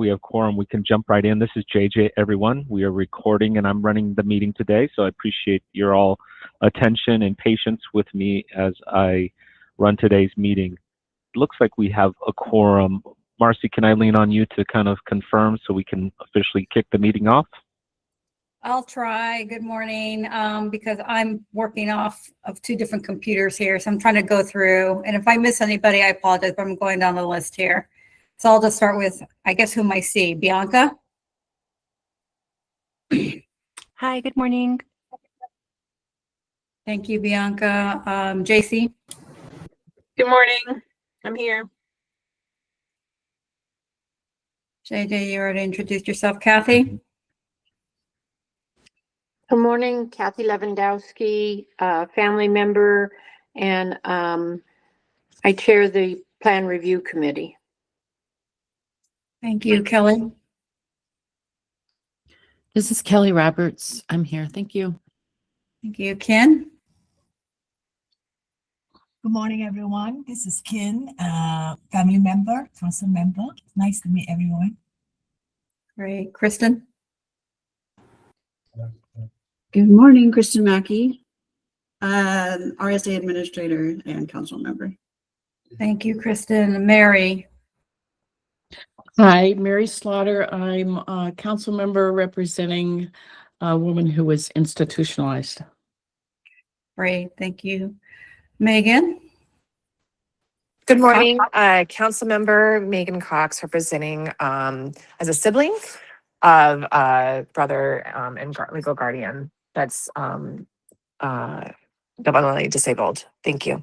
We have quorum. We can jump right in. This is JJ, everyone. We are recording and I'm running the meeting today, so I appreciate your all attention and patience with me as I run today's meeting. It looks like we have a quorum. Marcy, can I lean on you to kind of confirm so we can officially kick the meeting off? I'll try. Good morning, because I'm working off of two different computers here, so I'm trying to go through. And if I miss anybody, I apologize, but I'm going down the list here. So I'll just start with, I guess, whom I see. Bianca? Hi, good morning. Thank you, Bianca. JC? Good morning. I'm here. JJ, you already introduced yourself. Kathy? Good morning, Kathy Lewandowski, family member, and I chair the Plan Review Committee. Thank you. Kelly? This is Kelly Roberts. I'm here. Thank you. Thank you. Ken? Good morning, everyone. This is Kin, family member, council member. Nice to meet everyone. Great. Kristen? Good morning, Kristen Mackey, RSA administrator and council member. Thank you, Kristen. Mary? Hi, Mary Slaughter. I'm a council member representing a woman who was institutionalized. Great. Thank you. Megan? Good morning, council member Megan Cox, representing as a sibling of brother and legal guardian that's developmentally disabled. Thank you.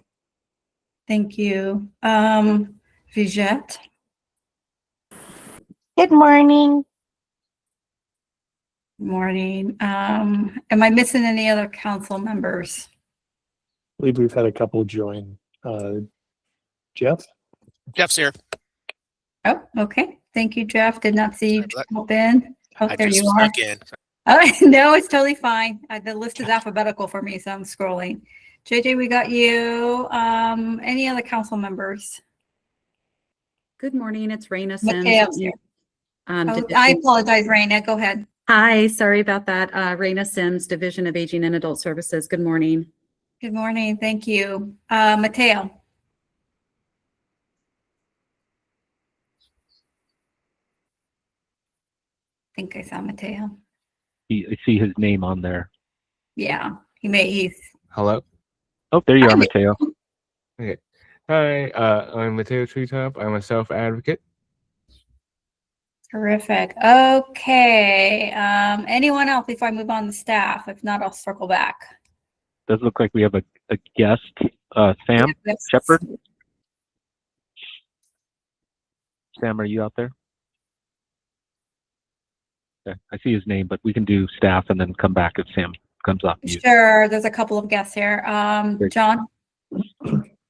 Thank you. Vijette? Good morning. Morning. Am I missing any other council members? I believe we've had a couple join. Jeff? Jeff's here. Oh, okay. Thank you, Jeff. Did not see you jump in. Oh, there you are. Snuck in. No, it's totally fine. The list is alphabetical for me, so I'm scrolling. JJ, we got you. Any other council members? Good morning. It's Raina Mateo. Sims. I apologize, Raina. Go ahead. Hi, sorry about that. Raina Sims, Division of Aging and Adult Services. Good morning. Good morning. Thank you. Mateo. I think I saw Mateo. I see his name on there. Yeah, he's. Hello. Oh, there you are, Mateo. Okay. Hi, I'm Mateo Treetop. I'm a self-advocate. Terrific. Okay. Anyone else before I move on to staff? If not, I'll circle back. Does look like we have a guest, Sam Yes. Shepard. Sam, are you out there? Okay. I see his name, but we can do staff and then come back if Sam comes off mute. Sure. There's a couple of guests here. John?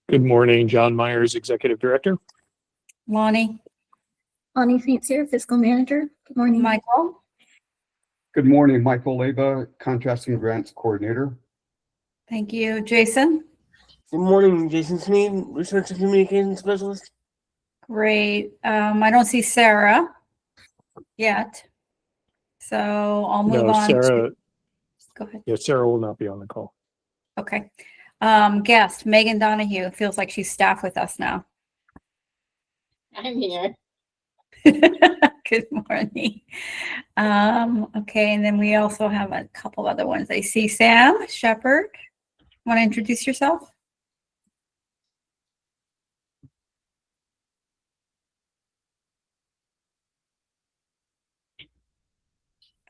Good morning, John Myers, Executive Director. Lonnie? Lonnie Saints here, fiscal manager. Good morning. Michael? Good morning, Michael Leba, Contracts and Grants Coordinator. Thank you. Jason? Good morning, Jason Sneed, Research and Communication Specialist. Great. I don't see Sarah yet. So I'll move No, on. Sarah. Go ahead. Yeah, Sarah will not be on the call. Okay. Guest, Megan Donahue. Feels like she's staff with us now. I'm here. Good morning. Okay, and then we also have a couple other ones. I see Sam Shepard. Want to introduce yourself?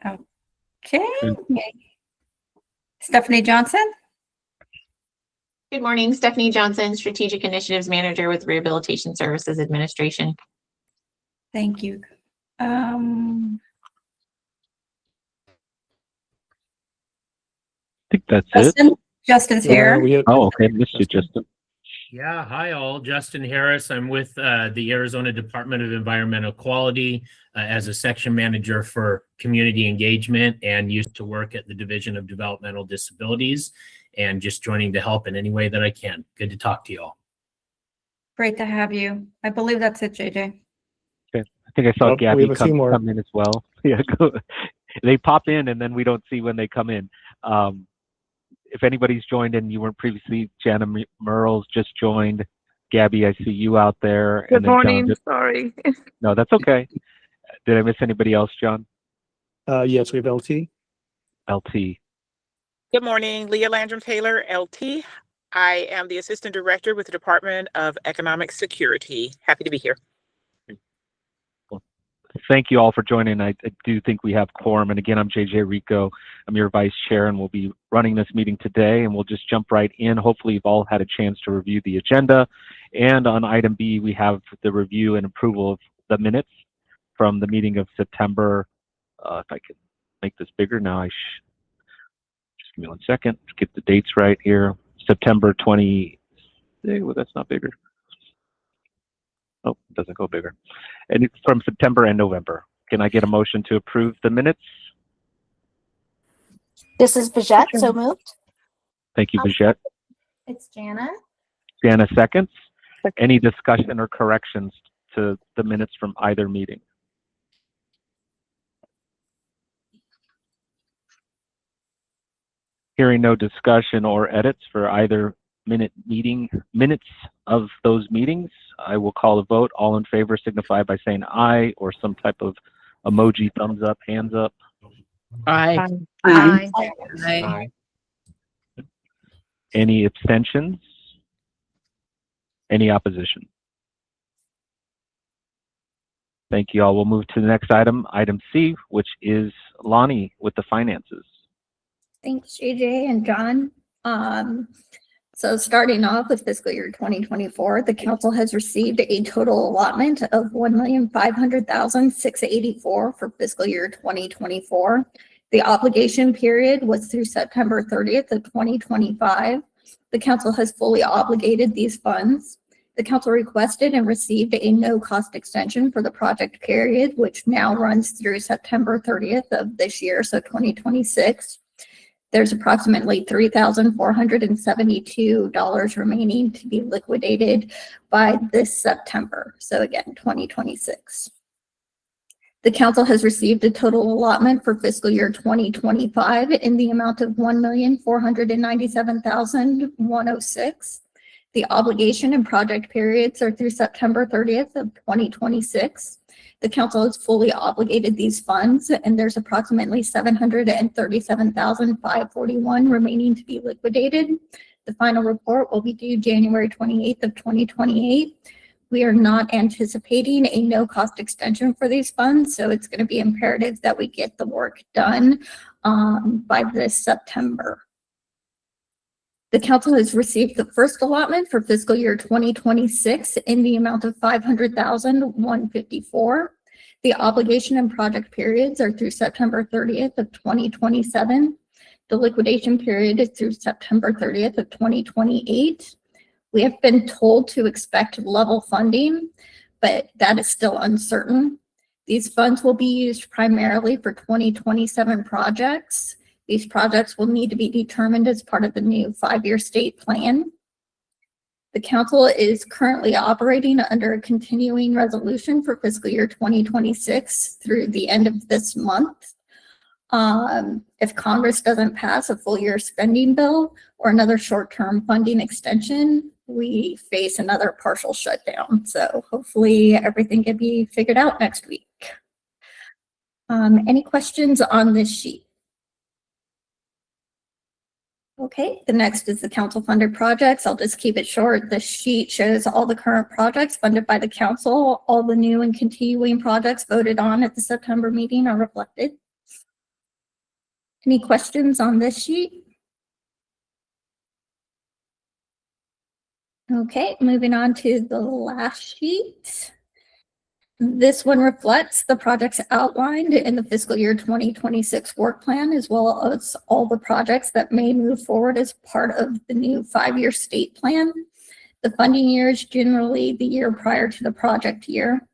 Okay. Stephanie Johnson. Good morning, Stephanie Johnson, Strategic Initiatives Manager with Rehabilitation Services Administration. Thank you. I think that's Justin? it. Justin's here. Oh, okay. Missed you, Justin. Yeah, hi all. Justin Harris. I'm with the Arizona Department of Environmental Quality as a section manager for community engagement and used to work at the Division of Developmental Disabilities and just joining to help in any way that I can. Good to talk to you all. Great to have you. I believe that's it, JJ. Okay. I think I saw we Gabby have a few more. come in as well. Yeah, they pop in and then we don't see when they come in. If anybody's joined and you weren't previously, Jana Merles just joined. Gabby, I see you out there. Good And then morning. John Sorry. no, that's okay. Did I miss anybody else, John? Yes, we have LT. LT. Good morning. Leah Landrum Taylor, LT. I am the Assistant Director with the Department of Economic Security. Happy to be here. Thank you all for joining. I do think we have quorum. And again, I'm JJ Rico. I'm your vice chair and we'll be running this meeting today, and we'll just jump right in. Hopefully you've all had a chance to review the agenda. And on item B, we have the review and approval of the minutes from the meeting of September. If I could make this bigger now, just give me 1 second to get the dates right here. September 20, well, that's not bigger. Oh, it doesn't go bigger. And it's from September and November. Can I get a motion to approve the minutes? This is Bajette, so moved. Thank you, Bajette. It's Jana. Jana seconds. Any discussion or corrections to the minutes from either meeting? Hearing no discussion or edits for either minutes of those meetings, I will call a vote. All in favor signify by saying aye or some type of emoji, thumbs up, hands up. Aye. Aye. Aye. Any abstentions? Any opposition? Thank you all. We'll move to the next item, item C, which is Lonnie with the finances. Thanks, JJ and John. So starting off with fiscal year 2024, the council has received a total allotment of $1,500,684 for fiscal year 2024. The obligation period was through September 30th of 2025. The council has fully obligated these funds. The council requested and received a no-cost extension for the project period, which now runs through September 30th of this year, so 2026. There's approximately $3,472 remaining to be liquidated by this September. So again, 2026. The council has received a total allotment for fiscal year 2025 in the amount of $1,497,106. The obligation and project periods are through September 30th of 2026. The council has fully obligated these funds, and there's approximately $737,541 remaining to be liquidated. The final report will be due January 28th of 2028. We are not anticipating a no-cost extension for these funds, so it's going to be imperative that we get the work done by this September. The council has received the first allotment for fiscal year 2026 in the amount of $500,154. The obligation and project periods are through September 30th of 2027. The liquidation period is through September 30th of 2028. We have been told to expect level funding, but that is still uncertain. These funds will be used primarily for 2027 projects. These projects will need to be determined as part of the new 5-year state plan. The council is currently operating under a continuing resolution for fiscal year 2026 through the end of this month. If Congress doesn't pass a full year spending bill or another short-term funding extension, we face another partial shutdown. So hopefully everything can be figured out next week. Any questions on this sheet? Okay, the next is the council funded projects. I'll just keep it short. The sheet shows all the current projects funded by the council. All the new and continuing projects voted on at the September meeting are reflected. Any questions on this sheet? Okay, moving on to the last sheet. This one reflects the projects outlined in the fiscal year 2026 work plan, as well as all the projects that may move forward as part of the new 5-year state plan. The funding year is generally the year prior to the project year.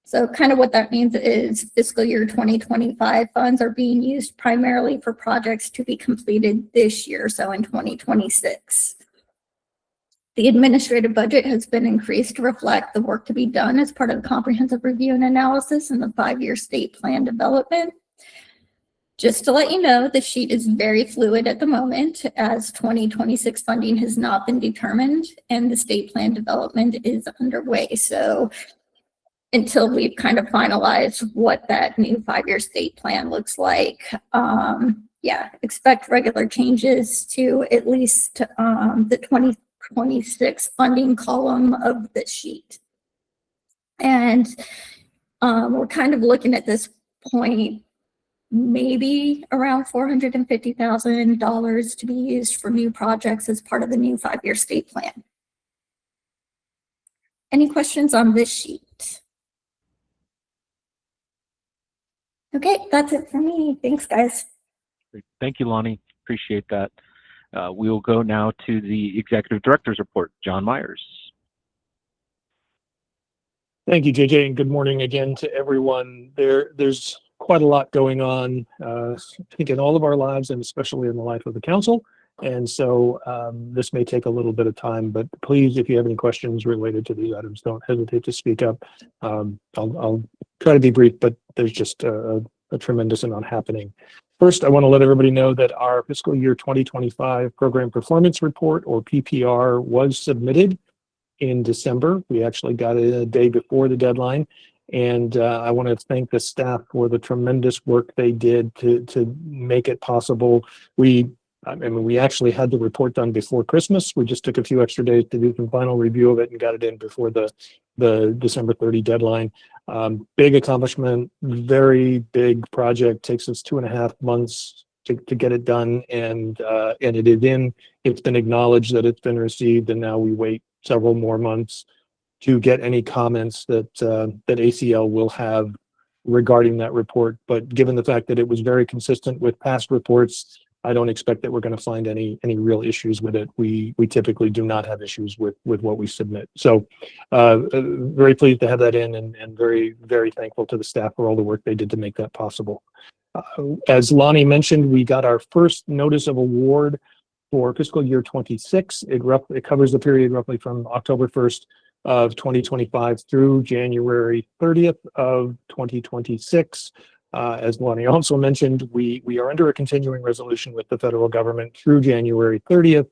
So kind of what that means is fiscal year 2025 funds are being used primarily for projects to be completed this year, so in 2026. The administrative budget has been increased to reflect the work to be done as part of the comprehensive review and analysis and the 5-year state plan development. Just to let you know, the sheet is very fluid at the moment as 2026 funding has not been determined and the state plan development is underway. So until we've kind of finalized what that new 5-year state plan looks like, yeah, expect regular changes to at least the 2026 funding column of the sheet. And we're kind of looking at this point maybe around $450,000 to be used for new projects as part of the new 5-year state plan. Any questions on this sheet? Okay, that's it for me. Thanks, guys. Great. Thank you, Lonnie. Appreciate that. We will go now to the Executive Director's Report. John Myers. Thank you, JJ, and good morning again to everyone. There's quite a lot going on, I think, in all of our lives, and especially in the life of the council. And so this may take a little bit of time, but please, if you have any questions related to these items, don't hesitate to speak up. I'll try to be brief, but there's just a tremendous amount happening. First, I want to let everybody know that our fiscal year 2025 Program Performance Report, or PPR, was submitted in December. We actually got it a day before the deadline. And I want to thank the staff for the tremendous work they did to make it possible. I mean, we actually had the report done before Christmas. We just took a few extra days to do some final review of it and got it in before the December 30 deadline. Big accomplishment, very big project. Takes us 2.5 months to get it done, and it is in. It's been acknowledged that it's been received, and now we wait several more months to get any comments that ACL will have regarding that report. But given the fact that it was very consistent with past reports, I don't expect that we're going to find any real issues with it. We typically do not have issues with what we submit. So very pleased to have that in, and very, very thankful to the staff for all the work they did to make that possible. As Lonnie mentioned, we got our first notice of award for fiscal year 26. It covers the period roughly from October 1st of 2025 through January 30th of 2026. As Lonnie also mentioned, we are under a continuing resolution with the federal government through January 30th.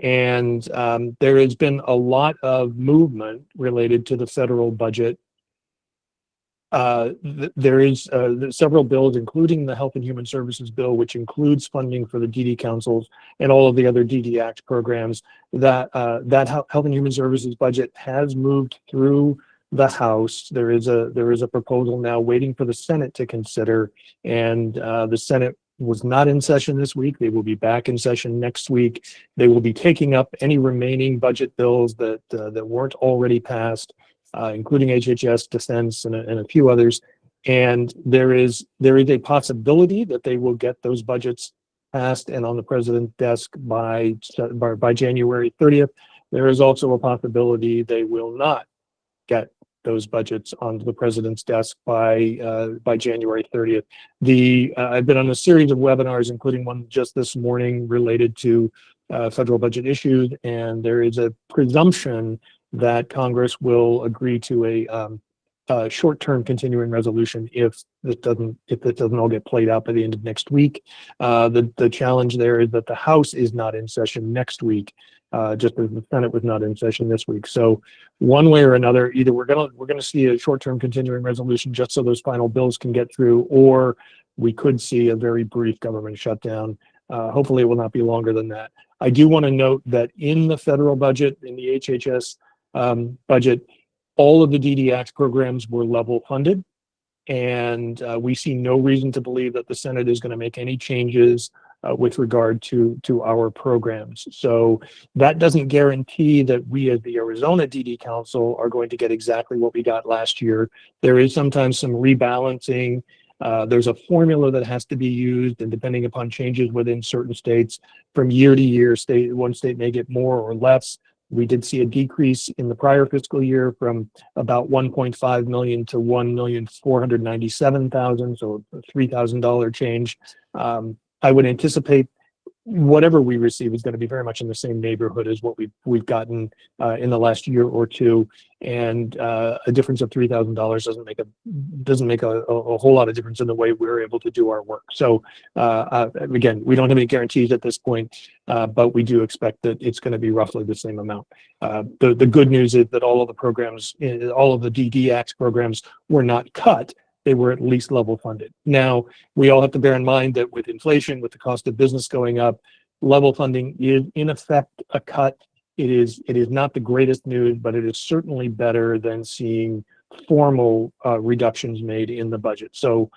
And there has been a lot of movement related to the federal budget. There is several bills, including the Health and Human Services bill, which includes funding for the DD councils and all of the other DD Act programs. That Health and Human Services budget has moved through the House. There is a proposal now waiting for the Senate to consider, and the Senate was not in session this week. They will be back in session next week. They will be taking up any remaining budget bills that weren't already passed, including HHS, defense, and a few others. And there is a possibility that they will get those budgets passed and on the president's desk by January 30th. There is also a possibility they will not get those budgets onto the president's desk by January 30th. I've been on a series of webinars, including one just this morning related to federal budget issues, and there is a presumption that Congress will agree to a short-term continuing resolution if it doesn't all get played out by the end of next week. The challenge there is that the House is not in session next week, just as the Senate was not in session this week. So one way or another, either we're gonna see a short-term continuing resolution just so those final bills can get through, or we could see a very brief government shutdown. Hopefully it will not be longer than that. I do want to note that in the federal budget, in the HHS budget, all of the DD Act programs were level funded, and we see no reason to believe that the Senate is going to make any changes with regard to our programs. So that doesn't guarantee that we as the Arizona DD Council are going to get exactly what we got last year. There is sometimes some rebalancing. There's a formula that has to be used, and depending upon changes within certain states from year to year, one state may get more or less. We did see a decrease in the prior fiscal year from about 1.5 million to 1,497,000, so a $3,000 change. I would anticipate whatever we receive is going to be very much in the same neighborhood as what we've gotten in the last year or two, and a difference of $3,000 doesn't make a whole lot of difference in the way we're able to do our work. So again, we don't have any guarantees at this point, but we do expect that it's going to be roughly the same amount. The good news is that all of the programs, all of the DDX programs, were not cut. They were at least level funded. Now, we all have to bear in mind that with inflation, with the cost of business going up, level funding is in effect a cut. It is not the greatest news, but it is certainly better than seeing formal reductions made in the budget. So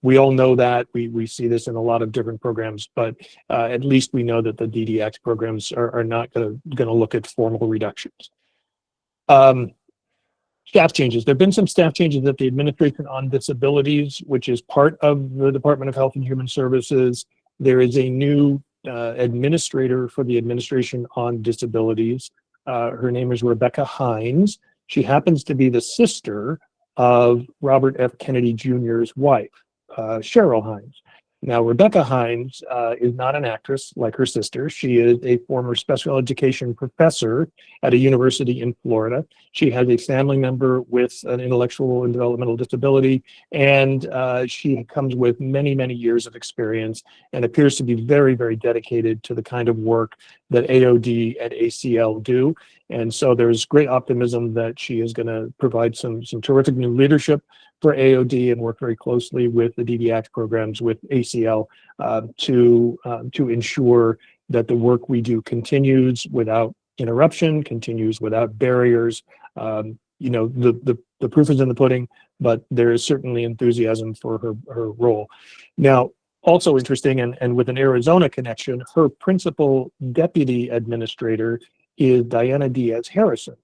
we all know that. We see this in a lot of different programs, but at least we know that the DDX programs are not going to look at formal reductions. Staff changes. There have been some staff changes at the Administration on Disabilities, which is part of the Department of Health and Human Services. There is a new administrator for the Administration on Disabilities. Her name is Rebecca Hines. She happens to be the sister of Robert F. Kennedy Jr.'s wife, Cheryl Hines. Now, Rebecca Hines is not an actress like her sister. She is a former special education professor at a university in Florida. She has a family member with an intellectual and developmental disability, and she comes with many, many years of experience and appears to be very, very dedicated to the kind of work that AOD and ACL do. And so there's great optimism that she is going to provide some terrific new leadership for AOD and work very closely with the DDX programs with ACL to ensure that the work we do continues without interruption, continues without barriers. You know, the proof is in the pudding, but there is certainly enthusiasm for her role. Now, also interesting, and with an Arizona connection, her principal deputy administrator is Diana Diaz Harrison.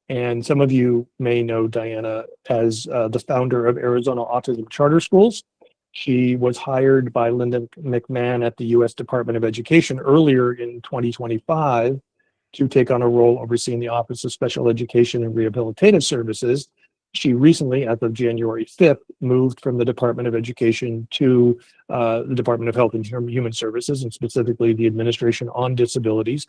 And some of you may know Diana as the founder of Arizona Autism Charter Schools. She was hired by Linda McMahon at the U.S. Department of Education earlier in 2025 to take on a role overseeing the Office of Special Education and Rehabilitative Services. She recently, as of January 5th, moved from the Department of Education to the Department of Health and Human Services, and specifically the Administration on Disabilities,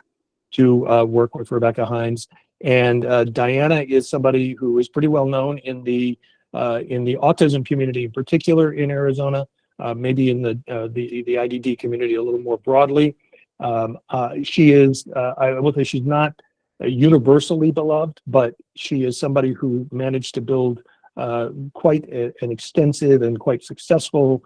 to work with Rebecca Hines. And Diana is somebody who is pretty well known in the autism community in particular in Arizona, maybe in the IDD community a little more broadly. She is, I will say she's not universally beloved, but she is somebody who managed to build quite an extensive and quite successful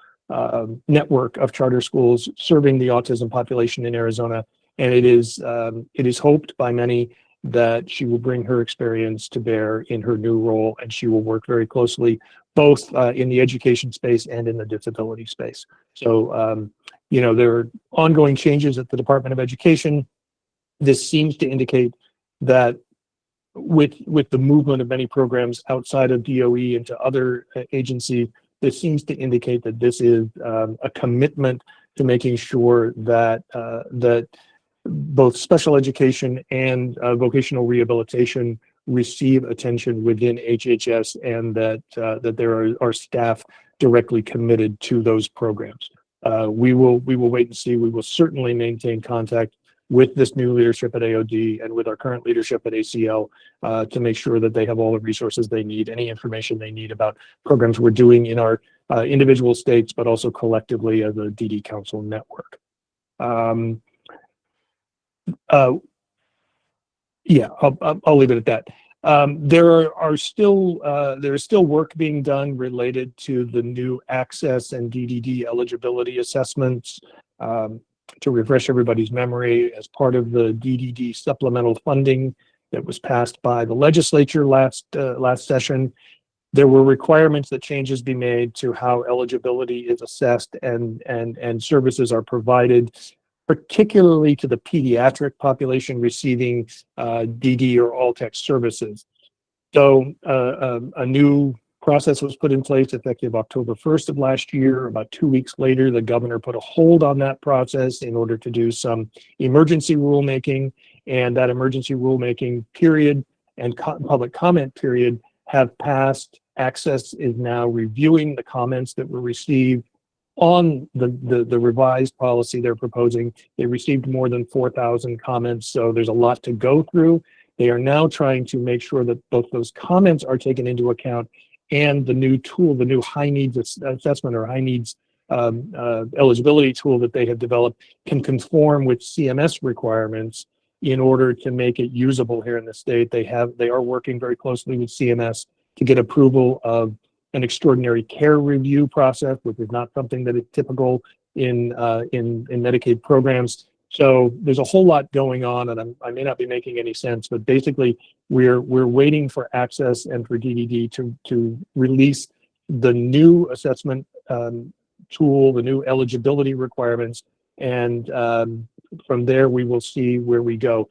network of charter schools serving the autism population in Arizona. And it is hoped by many that she will bring her experience to bear in her new role, and she will work very closely both in the education space and in the disability space. So, you know, there are ongoing changes at the Department of Education. This seems to indicate that with the movement of many programs outside of DOE into other agencies, this seems to indicate that this is a commitment to making sure that that both special education and vocational rehabilitation receive attention within HHS, and that that there are staff directly committed to those programs. We will wait and see. We will certainly maintain contact with this new leadership at AOD and with our current leadership at ACL to make sure that they have all the resources they need, any information they need about programs we're doing in our individual states, but also collectively as a DD Council network. Yeah, I'll leave it at that. There is still work being done related to the new access and DDD eligibility assessments. To refresh everybody's memory, as part of the DDD supplemental funding that was passed by the legislature last session, there were requirements that changes be made to how eligibility is assessed and services are provided, particularly to the pediatric population receiving DD or all-text services. So a new process was put in place effective October 1st of last year. About 2 weeks later, the governor put a hold on that process in order to do some emergency rulemaking, and that emergency rulemaking period and public comment period have passed. Access is now reviewing the comments that were received, on the revised policy they're proposing. They received more than 4,000 comments, so there's a lot to go through. They are now trying to make sure that both those comments are taken into account and the new tool, the new high needs assessment or high needs eligibility tool that they have developed can conform with CMS requirements in order to make it usable here in the state. They are working very closely with CMS to get approval of an extraordinary care review process, which is not something that is typical in Medicaid programs. So there's a whole lot going on, and I may not be making any sense, but basically we're waiting for access and for DDD to release the new assessment tool, the new eligibility requirements, and from there we will see where we go.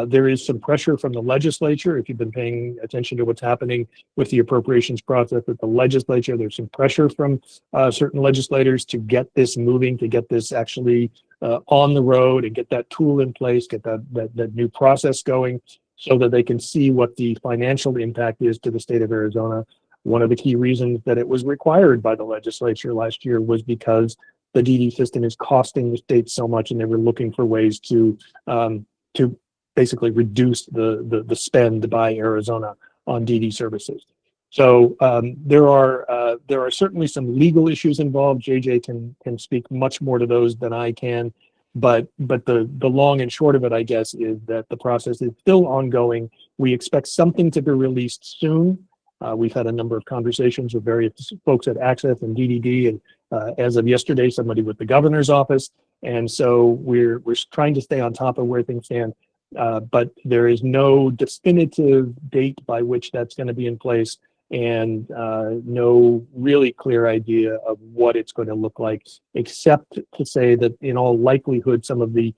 There is some pressure from the legislature. If you've been paying attention to what's happening with the appropriations process at the legislature, there's some pressure from certain legislators to get this moving, to get this actually on the road and get that tool in place, get that new process going so that they can see what the financial impact is to the state of Arizona. One of the key reasons that it was required by the legislature last year was because the DD system is costing the state so much, and they were looking for ways to basically reduce the spend by Arizona on DD services. So there are certainly some legal issues involved. JJ can speak much more to those than I can, but the long and short of it, I guess, is that the process is still ongoing. We expect something to be released soon. We've had a number of conversations with various folks at Access and DDD, and as of yesterday, somebody with the governor's office. And so we're trying to stay on top of where things stand, but there is no definitive date by which that's going to be in place, and no really clear idea of what it's going to look like, except to say that in all likelihood, some of the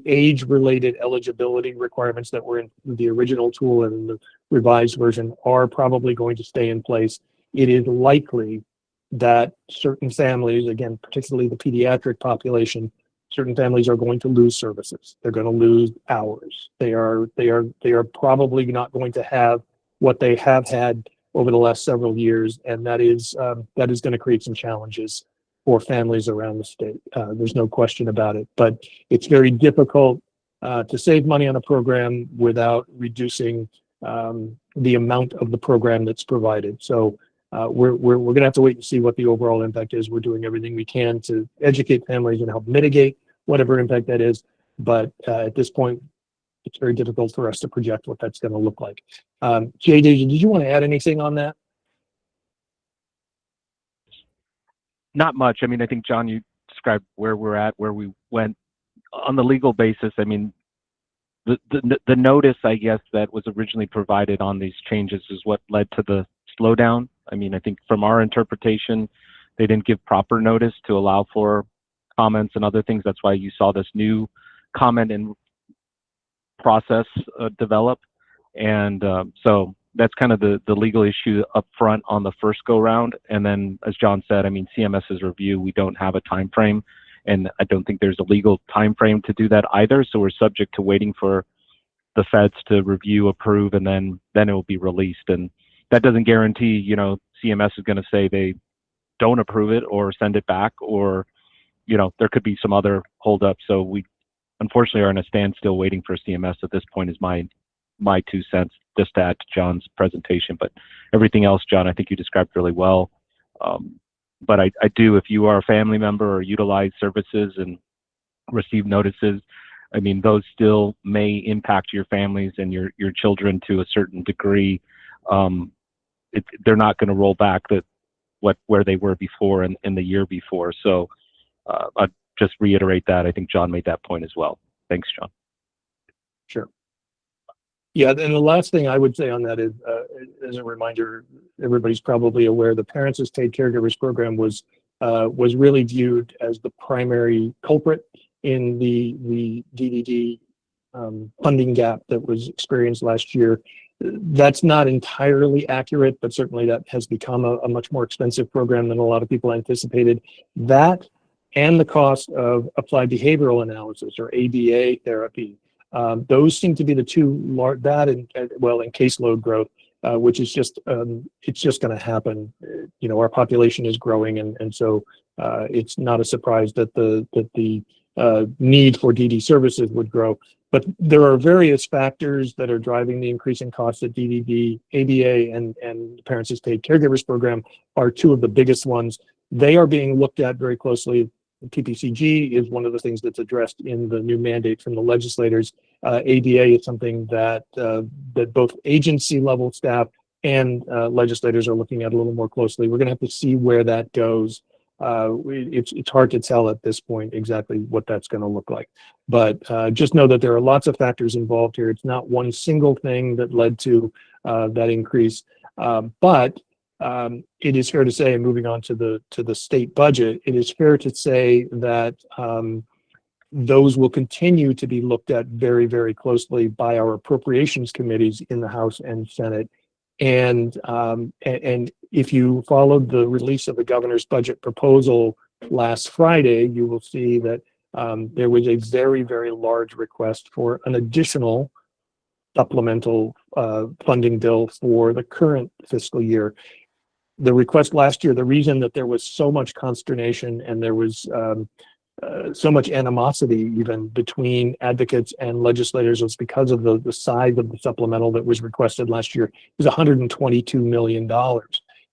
age-related eligibility requirements that were in the original tool and the revised version are probably going to stay in place. It is likely that certain families, again, particularly the pediatric population, certain families are going to lose services. They're going to lose hours. They are probably not going to have what they have had over the last several years, and that is going to create some challenges for families around the state. There's no question about it, but it's very difficult to save money on a program without reducing the amount of the program that's provided. So we're going to have to wait and see what the overall impact is. We're doing everything we can to educate families and help mitigate whatever impact that is, but at this point, it's very difficult for us to project what that's going to look like. JJ, did you want to add anything on that? Not much. I mean, I think, John, you described where we're at, where we went on the legal basis. I mean, the notice, I guess, that was originally provided on these changes is what led to the slowdown. I mean, I think from our interpretation, they didn't give proper notice to allow for comments and other things. That's why you saw this new comment and process develop. And so that's kind of the legal issue up front on the first go round. And then, as John said, I mean, CMS's review, we don't have a time frame, and I don't think there's a legal time frame to do that either. So we're subject to waiting for the feds to review, approve, and then it will be released. And that doesn't guarantee, you know, CMS is going to say they don't approve it or send it back, or, you know, there could be some other holdup. So we unfortunately are in a standstill waiting for CMS at this point, is my 2 cents, just to add to John's presentation. But everything else, John, I think you described really well. But I do, if you are a family member or utilize services and receive notices, I mean, those still may impact your families and your children to a certain degree. They're not going to roll back where they were before and the year before. So I'd just reiterate that. I think John made that point as well. Thanks, John. Sure. Yeah, and the last thing I would say on that is, as a reminder, everybody's probably aware the Parents as Paid Caregivers program was really viewed as the primary culprit in the DDD funding gap that was experienced last year. That's not entirely accurate, but certainly that has become a much more expensive program than a lot of people anticipated. That and the cost of applied behavioral analysis, or ABA therapy. Those seem to be the two large, that and caseload growth, which is just, it's just going to happen. You know, our population is growing, and so it's not a surprise that the need for DD services would grow. But there are various factors that are driving the increasing costs at DDD. ABA and Parents as Paid Caregivers Program are two of the biggest ones. They are being looked at very closely. TPCG is one of the things that's addressed in the new mandate from the legislators. ADA is something that that both agency level staff and legislators are looking at a little more closely. We're going to have to see where that goes. It's hard to tell at this point exactly what that's going to look like. But just know that there are lots of factors involved here. It's not one single thing that led to that increase. But it is fair to say, and moving on to the state budget, it is fair to say that those will continue to be looked at very, very closely by our appropriations committees in the House and Senate. And if you followed the release of the governor's budget proposal last Friday, you will see that there was a very, very large request for an additional supplemental funding bill for the current fiscal year. The request last year, the reason that there was so much consternation and there was so much animosity even between advocates and legislators was because of the size of the supplemental that was requested last year. It was $122 million.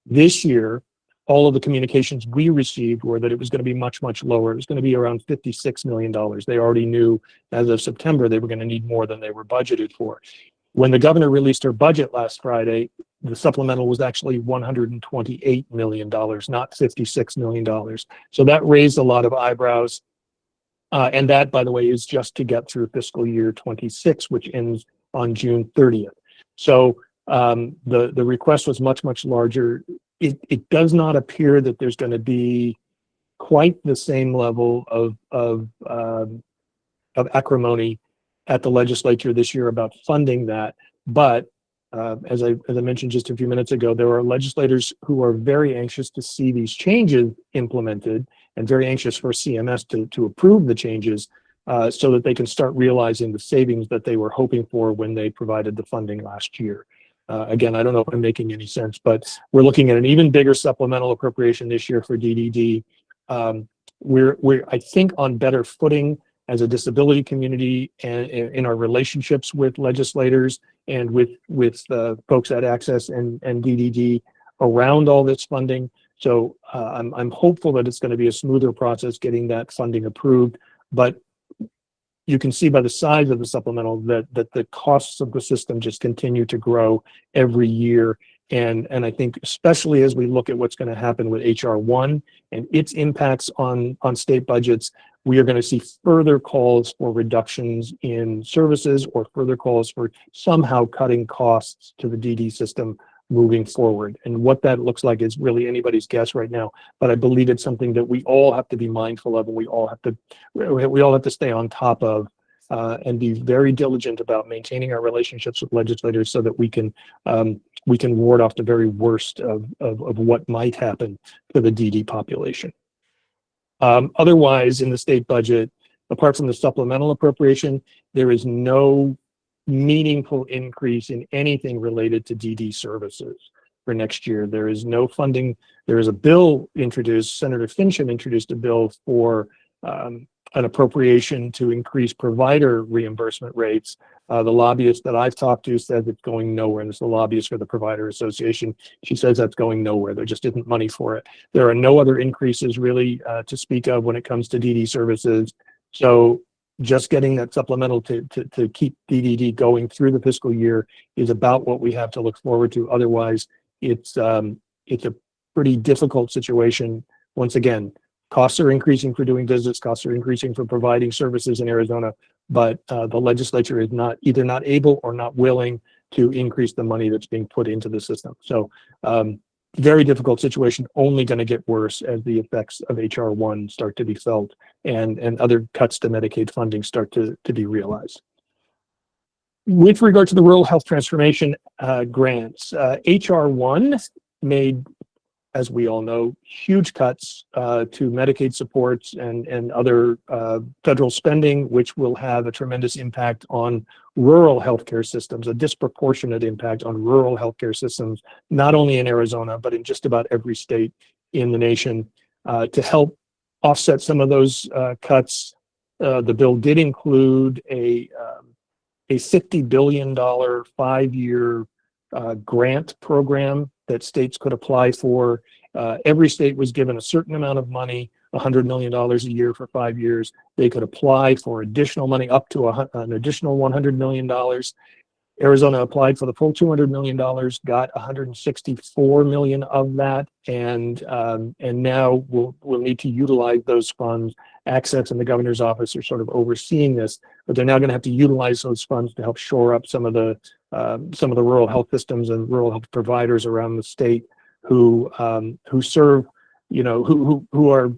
This year, all of the communications we received were that it was going to be much, much lower. It was going to be around $56 million. They already knew as of September they were going to need more than they were budgeted for. When the governor released her budget last Friday, the supplemental was actually $128 million, not $56 million. So that raised a lot of eyebrows. And that, by the way, is just to get through fiscal year 26, which ends on June 30th. So the request was much, much larger. It does not appear that there's going to be quite the same level of acrimony at the legislature this year about funding that. But as I mentioned just a few minutes ago, there are legislators who are very anxious to see these changes implemented and very anxious for CMS to approve the changes so that they can start realizing the savings that they were hoping for when they provided the funding last year. Again, I don't know if I'm making any sense, but we're looking at an even bigger supplemental appropriation this year for DDD. We're I think, on better footing as a disability community and in our relationships with legislators and with folks at Access and DDD around all this funding. So I'm hopeful that it's going to be a smoother process getting that funding approved. But you can see by the size of the supplemental that the costs of the system just continue to grow every year. And I think especially as we look at what's going to happen with HR 1 and its impacts on state budgets, we are going to see further calls for reductions in services or further calls for somehow cutting costs to the DD system moving forward. And what that looks like is really anybody's guess right now. But I believe it's something that we all have to be mindful of, and we all have to stay on top of and be very diligent about maintaining our relationships with legislators so that we can ward off the very worst of what might happen to the DD population. Otherwise, in the state budget, apart from the supplemental appropriation, there is no meaningful increase in anything related to DD services for next year. There is no funding. There is a bill introduced, Senator Fincham introduced a bill for an appropriation to increase provider reimbursement rates. The lobbyist that I've talked to says it's going nowhere, and it's the lobbyist for the Provider Association. She says that's going nowhere. There just isn't money for it. There are no other increases really to speak of when it comes to DD services. So just getting that supplemental to keep DDD going through the fiscal year is about what we have to look forward to. Otherwise, it's a pretty difficult situation. Once again, costs are increasing for doing business, costs are increasing for providing services in Arizona, but the legislature is either not able or not willing to increase the money that's being put into the system. So very difficult situation, only going to get worse as the effects of HR 1 start to be felt and other cuts to Medicaid funding start to be realized. With regard to the rural health transformation grants, HR 1 made, as we all know, huge cuts to Medicaid supports and other federal spending, which will have a tremendous impact on rural healthcare systems, a disproportionate impact on rural healthcare systems, not only in Arizona, but in just about every state in the nation. To help offset some of those cuts, the bill did include a $50 billion 5-year grant program that states could apply for. Every state was given a certain amount of money, $100 million a year for 5 years. They could apply for additional money up to an additional $100 million. Arizona applied for the full $200 million, got $164 million of that, and now we'll need to utilize those funds. Access and the governor's office are sort of overseeing this, but they're now going to have to utilize those funds to help shore up some of the rural health systems and rural health providers around the state who serve, who are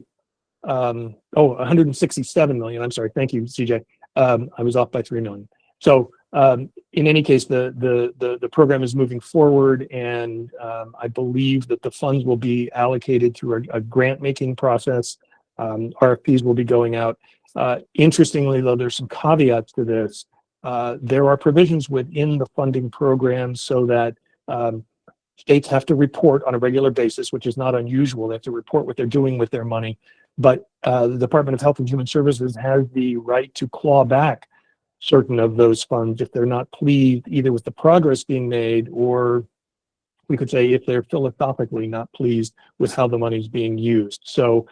167 million. I'm sorry. Thank you, CJ. I was off by 3 million. So in any case, the program is moving forward, and I believe that the funds will be allocated through a grant making process. RFPs will be going out. Interestingly, though, there's some caveats to this. There are provisions within the funding program so that states have to report on a regular basis, which is not unusual. They have to report what they're doing with their money. But the Department of Health and Human Services has the right to claw back certain of those funds if they're not pleased either with the progress being made, or we could say if they're philosophically not pleased with how the money is being used. So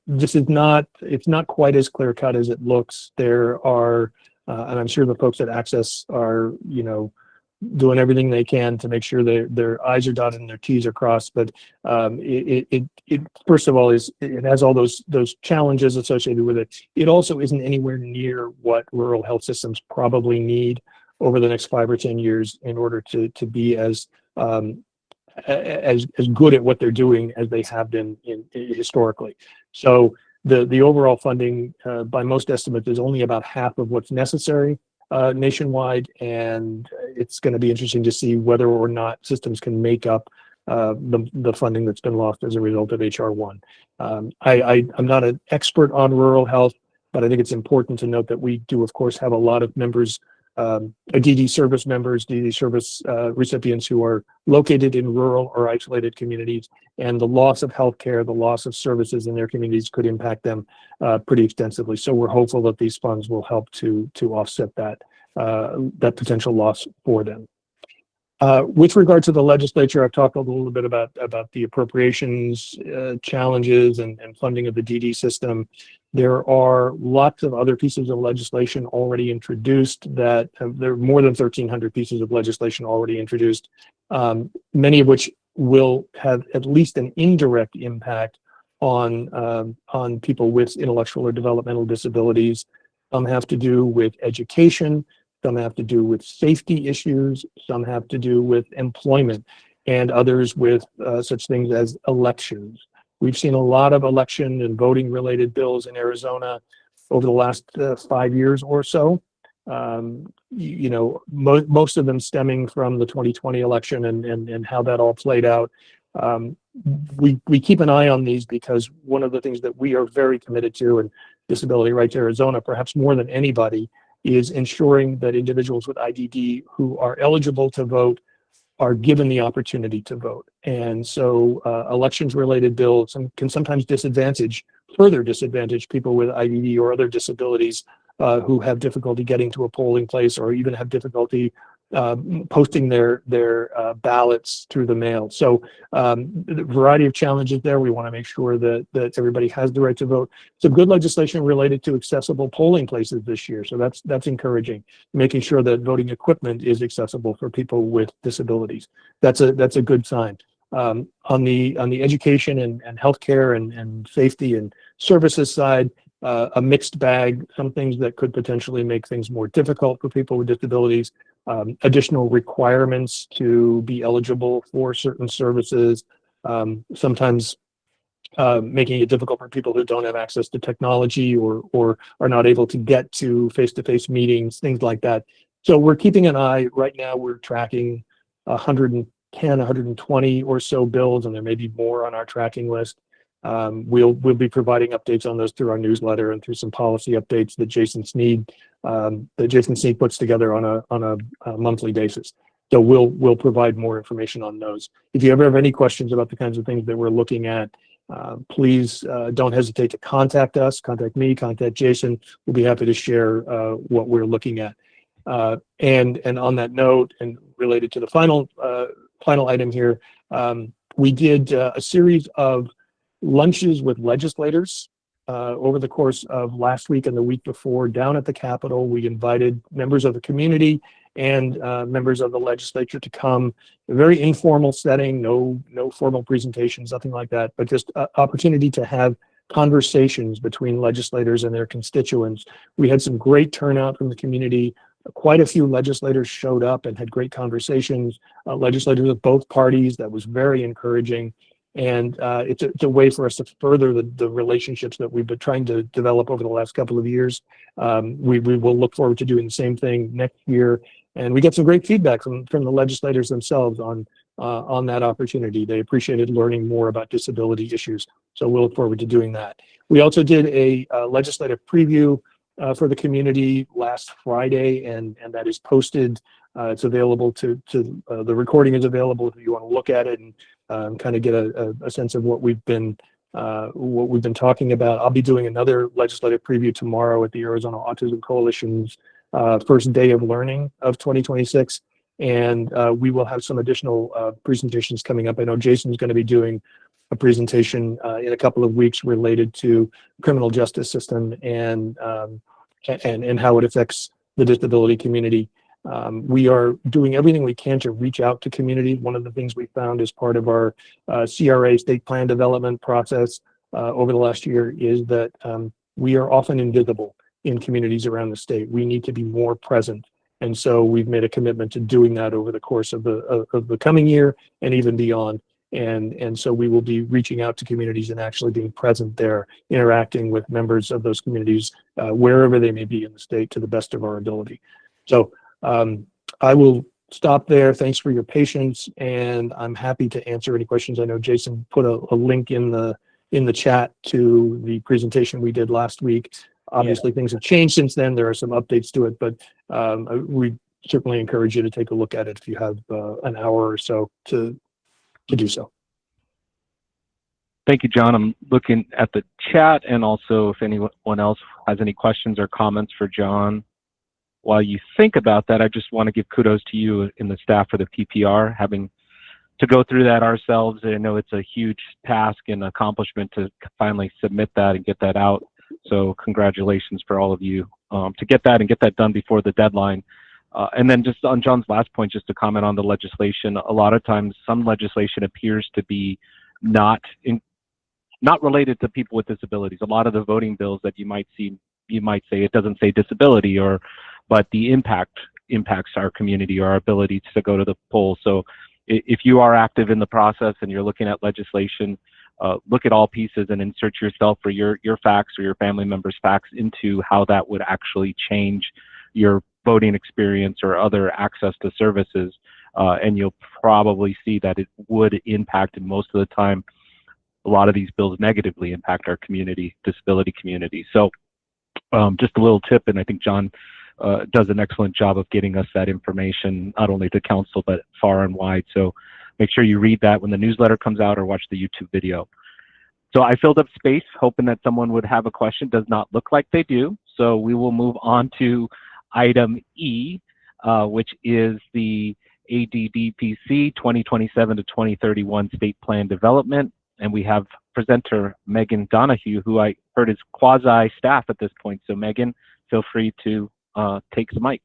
this is not, it's not quite as clear cut as it looks. There are, and I'm sure the folks at Access are, doing everything they can to make sure their I's are dotted and their T's are crossed. But it first of all it has all those challenges associated with it. It also isn't anywhere near what rural health systems probably need over the next 5 or 10 years in order to be as good at what they're doing as they have been historically. So the overall funding, by most estimates, is only about half of what's necessary nationwide, and it's going to be interesting to see whether or not systems can make up the funding that's been lost as a result of HR 1. I'm not an expert on rural health, but I think it's important to note that we do, of course, have a lot of members, DD service members, DD service recipients who are located in rural or isolated communities, and the loss of healthcare, the loss of services in their communities could impact them pretty extensively. So we're hopeful that these funds will help to offset that potential loss for them. With regard to the legislature, I've talked a little bit about the appropriations challenges and funding of the DD system. There are lots of other pieces of legislation already introduced that there are more than 1,300 pieces of legislation already introduced, many of which will have at least an indirect impact on people with intellectual or developmental disabilities. Some have to do with education, some have to do with safety issues, some have to do with employment, and others with such things as elections. We've seen a lot of election and voting related bills in Arizona over the last 5 years or so. Most of them stemming from the 2020 election and how that all played out. We keep an eye on these because one of the things that we are very committed to, and Disability Rights Arizona, perhaps more than anybody, is ensuring that individuals with IDD who are eligible to vote are given the opportunity to vote. And so elections related bills can sometimes further disadvantage people with IDD or other disabilities who have difficulty getting to a polling place or even have difficulty posting their ballots through the mail. So the variety of challenges there. We want to make sure that everybody has the right to vote. Some good legislation related to accessible polling places this year. So that's encouraging, making sure that voting equipment is accessible for people with disabilities. That's a good sign. On the education and healthcare and safety and services side, a mixed bag, some things that could potentially make things more difficult for people with disabilities, additional requirements to be eligible for certain services, sometimes making it difficult for people who don't have access to technology or are not able to get to face-to-face meetings, things like that. So we're keeping an eye. Right now we're tracking 110, 120 or so bills, and there may be more on our tracking list. We'll be providing updates on those through our newsletter and through some policy updates that Jason Sneed puts together on a monthly basis. So we'll provide more information on those. If you ever have any questions about the kinds of things that we're looking at, Please don't hesitate to contact us, contact me, contact Jason. We'll be happy to share what we're looking at. And on that note, and related to the final item here, we did a series of lunches with legislators over the course of last week and the week before down at the Capitol. We invited members of the community and members of the legislature to come. A very informal setting, no formal presentations, nothing like that, but just an opportunity to have conversations between legislators and their constituents. We had some great turnout from the community. Quite a few legislators showed up and had great conversations, legislators of both parties. That was very encouraging. And it's a way for us to further the relationships that we've been trying to develop over the last couple of years. We will look forward to doing the same thing next year. And we get some great feedback from the legislators themselves on that opportunity. They appreciated learning more about disability issues. So we'll look forward to doing that. We also did a legislative preview for the community last Friday, and that is posted. It's available to the recording is available if you want to look at it and kind of get a sense of what we've been talking about. I'll be doing another legislative preview tomorrow at the Arizona Autism Coalition's first day of learning of 2026, and we will have some additional presentations coming up. I know Jason's going to be doing a presentation in a couple of weeks related to the criminal justice system and how it affects the disability community. We are doing everything we can to reach out to communities. One of the things we found as part of our CRA state plan development process over the last year is that we are often invisible in communities around the state. We need to be more present. And so we've made a commitment to doing that over the course of the coming year and even beyond. And so we will be reaching out to communities and actually being present there, interacting with members of those communities wherever they may be in the state to the best of our ability. So I will stop there. Thanks for your patience, and I'm happy to answer any questions. I know Jason put a link in the chat to the presentation we did last week. Obviously, things have changed since then. There are some updates to it, but we certainly encourage you to take a look at it if you have an hour or so to do so. Thank you, John. I'm looking at the chat, and also if anyone else has any questions or comments for John. While you think about that, I just want to give kudos to you and the staff for the PPR, having to go through that ourselves. I know it's a huge task and accomplishment to finally submit that and get that out. So congratulations for all of you to get that and get that done before the deadline. And then just on John's last point, just to comment on the legislation, a lot of times some legislation appears to be not related to people with disabilities. A lot of the voting bills that you might see, you might say it doesn't say disability, but the impacts our community, our ability to go to the polls. So if you are active in the process and you're looking at legislation, look at all pieces and insert yourself or your facts or your family members' facts into how that would actually change your voting experience or other access to services. And you'll probably see that it would impact, and most of the time, a lot of these bills negatively impact our community, disability community. So just a little tip, and I think John does an excellent job of getting us that information, not only to council, but far and wide. So make sure you read that when the newsletter comes out or watch the YouTube video. So I filled up space, hoping that someone would have a question. Does not look like they do. So we will move on to item E, which is the ADDPC 2027 to 2031 State Plan Development. And we have presenter Megan Donahue, who I heard is quasi-staff at this point. So Megan, feel free to take the mic.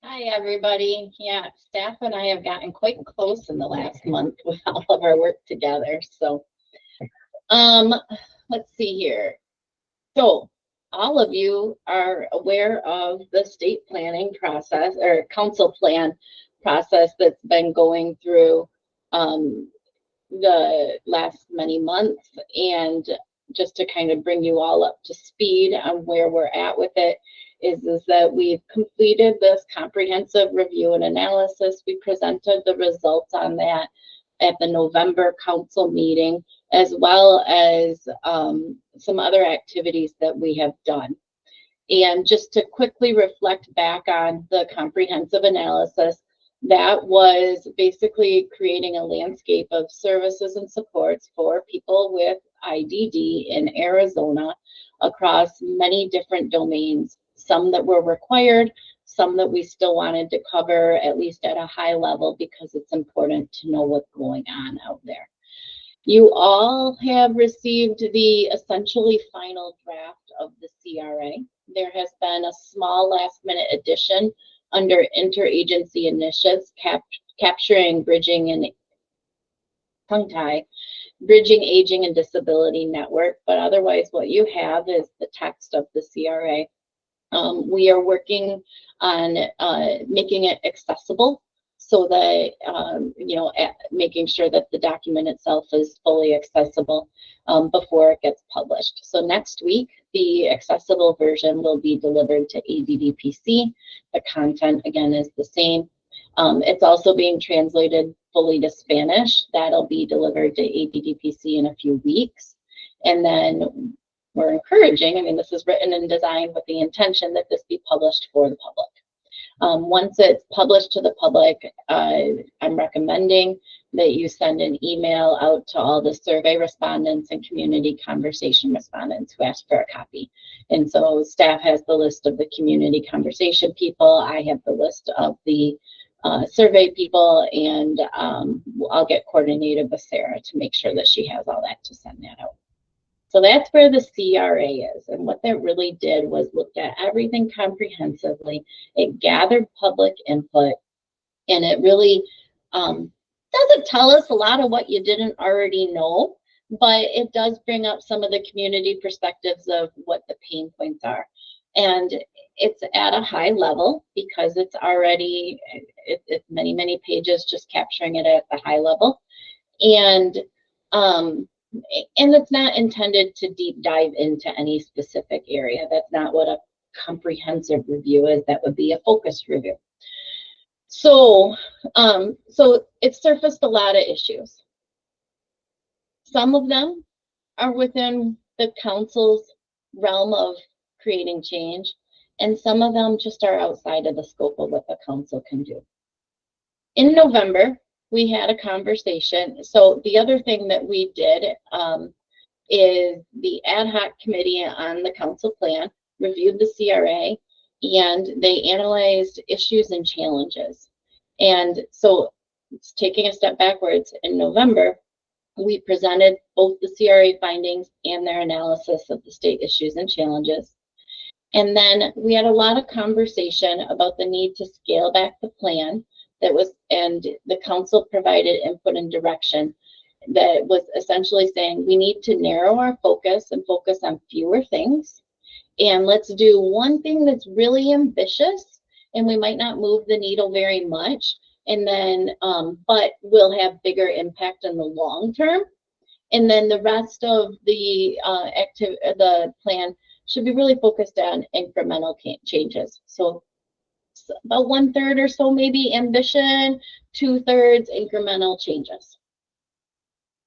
Hi, everybody. Yeah, staff and I have gotten quite close in the last month with all of our work together. So, let's see here. So, all of you are aware of the state planning process or council plan process that's been going through the last many months. And just to kind of bring you all up to speed on where we're at with it, is that we've completed this comprehensive review and analysis. We presented the results on that at the November council meeting, as well as some other activities that we have done. And just to quickly reflect back on the comprehensive analysis, That was basically creating a landscape of services and supports for people with IDD in Arizona across many different domains, some that were required, some that we still wanted to cover at least at a high level because it's important to know what's going on out there. You all have received the essentially final draft of the CRA. There has been a small last minute addition under interagency initiatives capturing bridging and bridging aging and disability network, but otherwise what you have is the text of the CRA. We are working on making it accessible so that, making sure that the document itself is fully accessible before it gets published. So next week, the accessible version will be delivered to ADDPC. The content, again, is the same. It's also being translated fully to Spanish. That'll be delivered to ADDPC in a few weeks. And then we're encouraging, I mean, this is written and designed with the intention that this be published for the public. Once it's published to the public, I'm recommending that you send an email out to all the survey respondents and community conversation respondents who asked for a copy. And so staff has the list of the community conversation people. I have the list of the survey people, and I'll get coordinated with Sarah to make sure that she has all that to send that out. So that's where the CRA is. And what that really did was looked at everything comprehensively. It gathered public input, and it really doesn't tell us a lot of what you didn't already know, but it does bring up some of the community perspectives of what the pain points are. And it's at a high level because it's already, it's many, many pages just capturing it at the high level. And it's not intended to deep dive into any specific area. That's not what a comprehensive review is. That would be a focused review. So, it surfaced a lot of issues. Some of them are within the council's realm of creating change, and some of them just are outside of the scope of what the council can do. In November, we had a conversation. So the other thing that we did is the ad hoc committee on the council plan reviewed the CRA, and they analyzed issues and challenges. And so taking a step backwards, in November, we presented both the CRA findings and their analysis of the state issues and challenges. And then we had a lot of conversation about the need to scale back the plan and the council provided input and direction that was essentially saying we need to narrow our focus and focus on fewer things. And let's do one thing that's really ambitious, and we might not move the needle very much, and then but will have bigger impact in the long term. And then the rest of the the plan should be really focused on incremental changes. So about 1/3 or so maybe ambition, 2/3 incremental changes.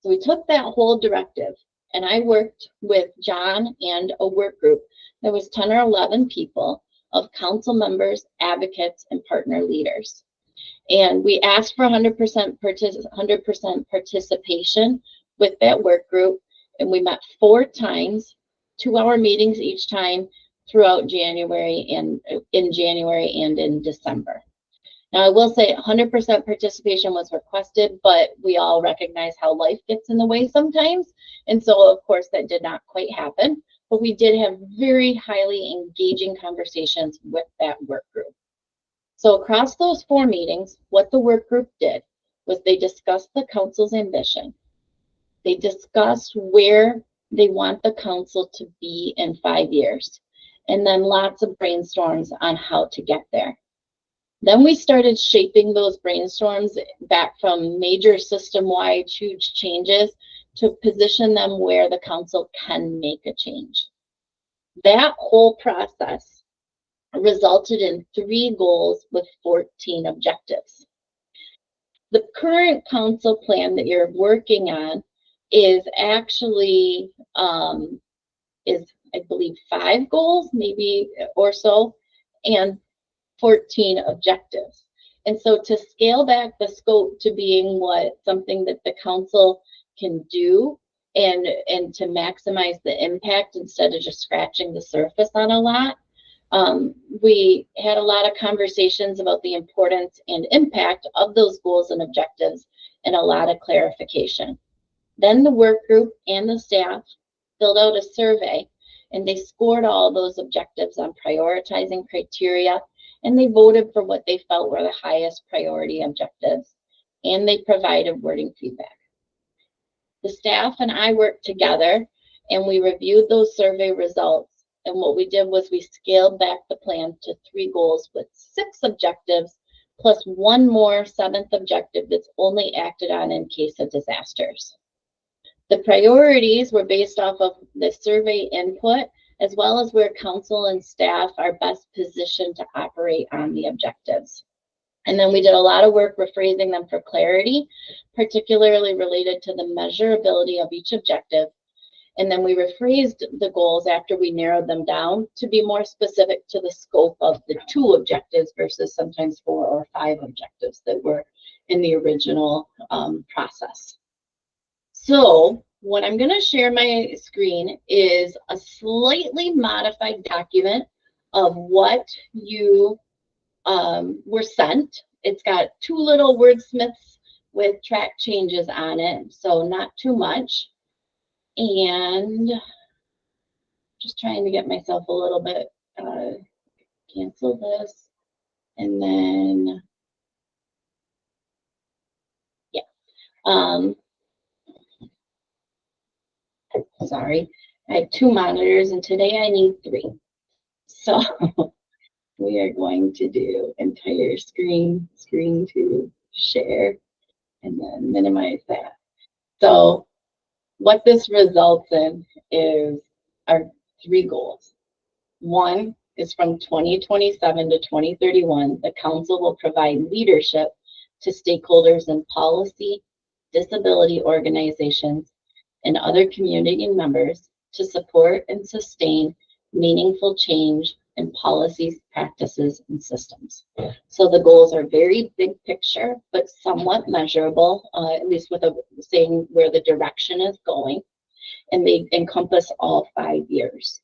So we took that whole directive, and I worked with John and a work group. There was 10 or 11 people of council members, advocates, and partner leaders. And we asked for 100% participation with that work group, and we met 4 times, 2-hour meetings each time throughout January and in January and in December. Now, I will say 100% participation was requested, but we all recognize how life gets in the way sometimes. And so, of course, that did not quite happen, but we did have very highly engaging conversations with that work group. So across those 4 meetings, what the work group did was they discussed the council's ambition. They discussed where they want the council to be in 5 years, and then lots of brainstorms on how to get there. Then we started shaping those brainstorms back from major system-wide huge changes to position them where the council can make a change. That whole process resulted in 3 goals with 14 objectives. The current council plan that you're working on is actually, I believe 5 goals, maybe or so, and 14 objectives. And so to scale back the scope to being something that the council can do and to maximize the impact instead of just scratching the surface on a lot, we had a lot of conversations about the importance and impact of those goals and objectives and a lot of clarification. Then the work group and the staff filled out a survey and they scored all those objectives on prioritizing criteria, and they voted for what they felt were the highest priority objectives, and they provided wording feedback. The staff and I worked together and we reviewed those survey results, and what we did was we scaled back the plan to 3 goals with 6 objectives plus 1 more 7th objective that's only acted on in case of disasters. The priorities were based off of the survey input, as well as where council and staff are best positioned to operate on the objectives. And then we did a lot of work rephrasing them for clarity, particularly related to the measurability of each objective. And then we rephrased the goals after we narrowed them down to be more specific to the scope of the 2 objectives versus sometimes 4 or 5 objectives that were in the original process. So what I'm going to share my screen is a slightly modified document of what you were sent. It's got 2 little wordsmiths with track changes on it, so not too much. And just trying to get myself a little bit, cancel this, and then, yeah. Sorry, I have 2 monitors and today I need 3. So we are going to do entire screen to share, and then minimize that. So what this results in is our 3 goals. 1 is from 2027 to 2031, the council will provide leadership to stakeholders in policy, disability organizations, and other community members to support and sustain meaningful change in policies, practices, and systems. So the goals are very big picture, but somewhat measurable, at least with saying where the direction is going, and they encompass all 5 years.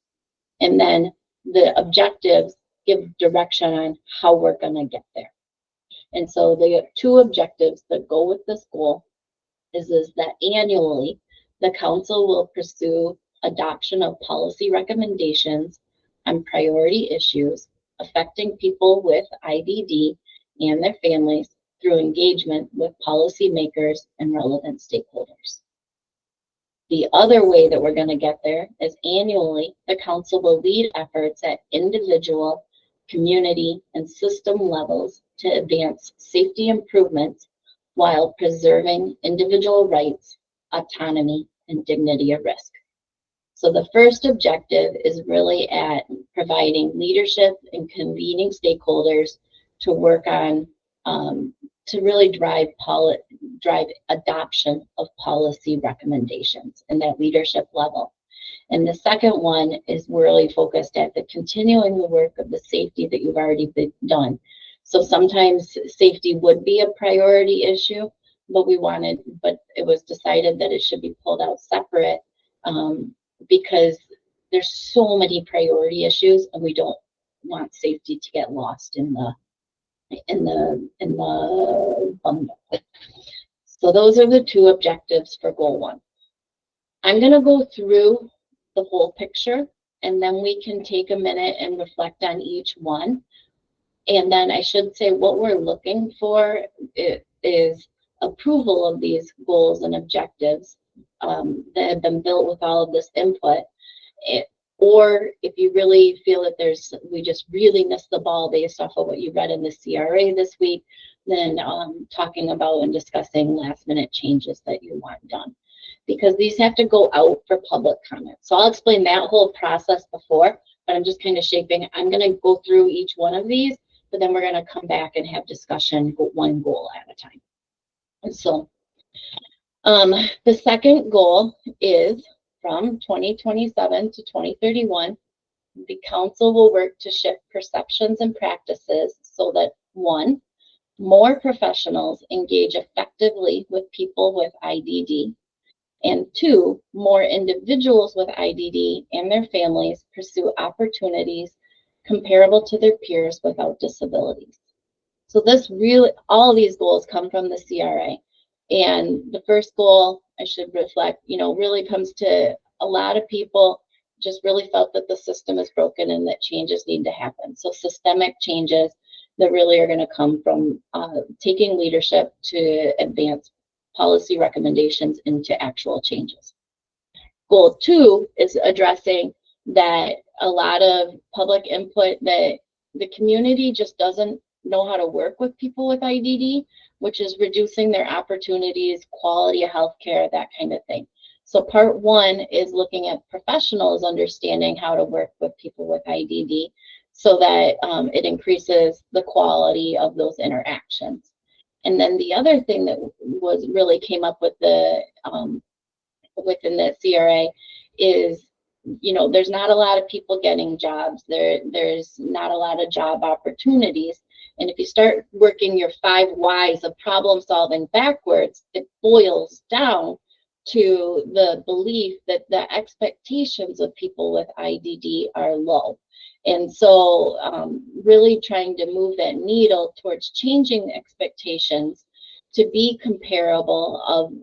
And then the objectives give direction on how we're going to get there. And so the 2 objectives that go with this goal is that annually, the council will pursue adoption of policy recommendations on priority issues affecting people with IDD and their families through engagement with policymakers and relevant stakeholders. The other way that we're going to get there is annually, the council will lead efforts at individual, community, and system levels to advance safety improvements while preserving individual rights, autonomy, and dignity of risk. So the first objective is really at providing leadership and convening stakeholders to work on, to really drive adoption of policy recommendations in that leadership level. And the second one is really focused at the continuing the work of the safety that you've already done. So sometimes safety would be a priority issue, but it was decided that it should be pulled out separate because there's so many priority issues, and we don't want safety to get lost in the bundle. So those are the 2 objectives for goal 1. I'm going to go through the whole picture, and then we can take a minute and reflect on each one. And then I should say what we're looking for is approval of these goals and objectives that have been built with all of this input. Or if you really feel that we just really missed the ball based off of what you read in the CRA this week, then talking about and discussing last minute changes that you want done. Because these have to go out for public comment. So I'll explain that whole process before, but I'm just kind of shaping. I'm going to go through each one of these, but then we're going to come back and have discussion 1 goal at a time. And so the second goal is from 2027 to 2031, the council will work to shift perceptions and practices so that 1, more professionals engage effectively with people with IDD. And 2, more individuals with IDD and their families pursue opportunities comparable to their peers without disabilities. So this really, all of these goals come from the CRA. And the first goal, I should reflect, really comes to a lot of people just really felt that the system is broken and that changes need to happen. So systemic changes that really are going to come from taking leadership to advance policy recommendations into actual changes. Goal 2 is addressing that a lot of public input that the community just doesn't know how to work with people with IDD, which is reducing their opportunities, quality of healthcare, that kind of thing. So part 1 is looking at professionals understanding how to work with people with IDD so that it increases the quality of those interactions. And then the other thing that was really came up with the within the CRA is, there's not a lot of people getting jobs. There's not a lot of job opportunities. And if you start working your 5 whys of problem solving backwards, it boils down to the belief that the expectations of people with IDD are low. And so really trying to move that needle towards changing expectations to be comparable of,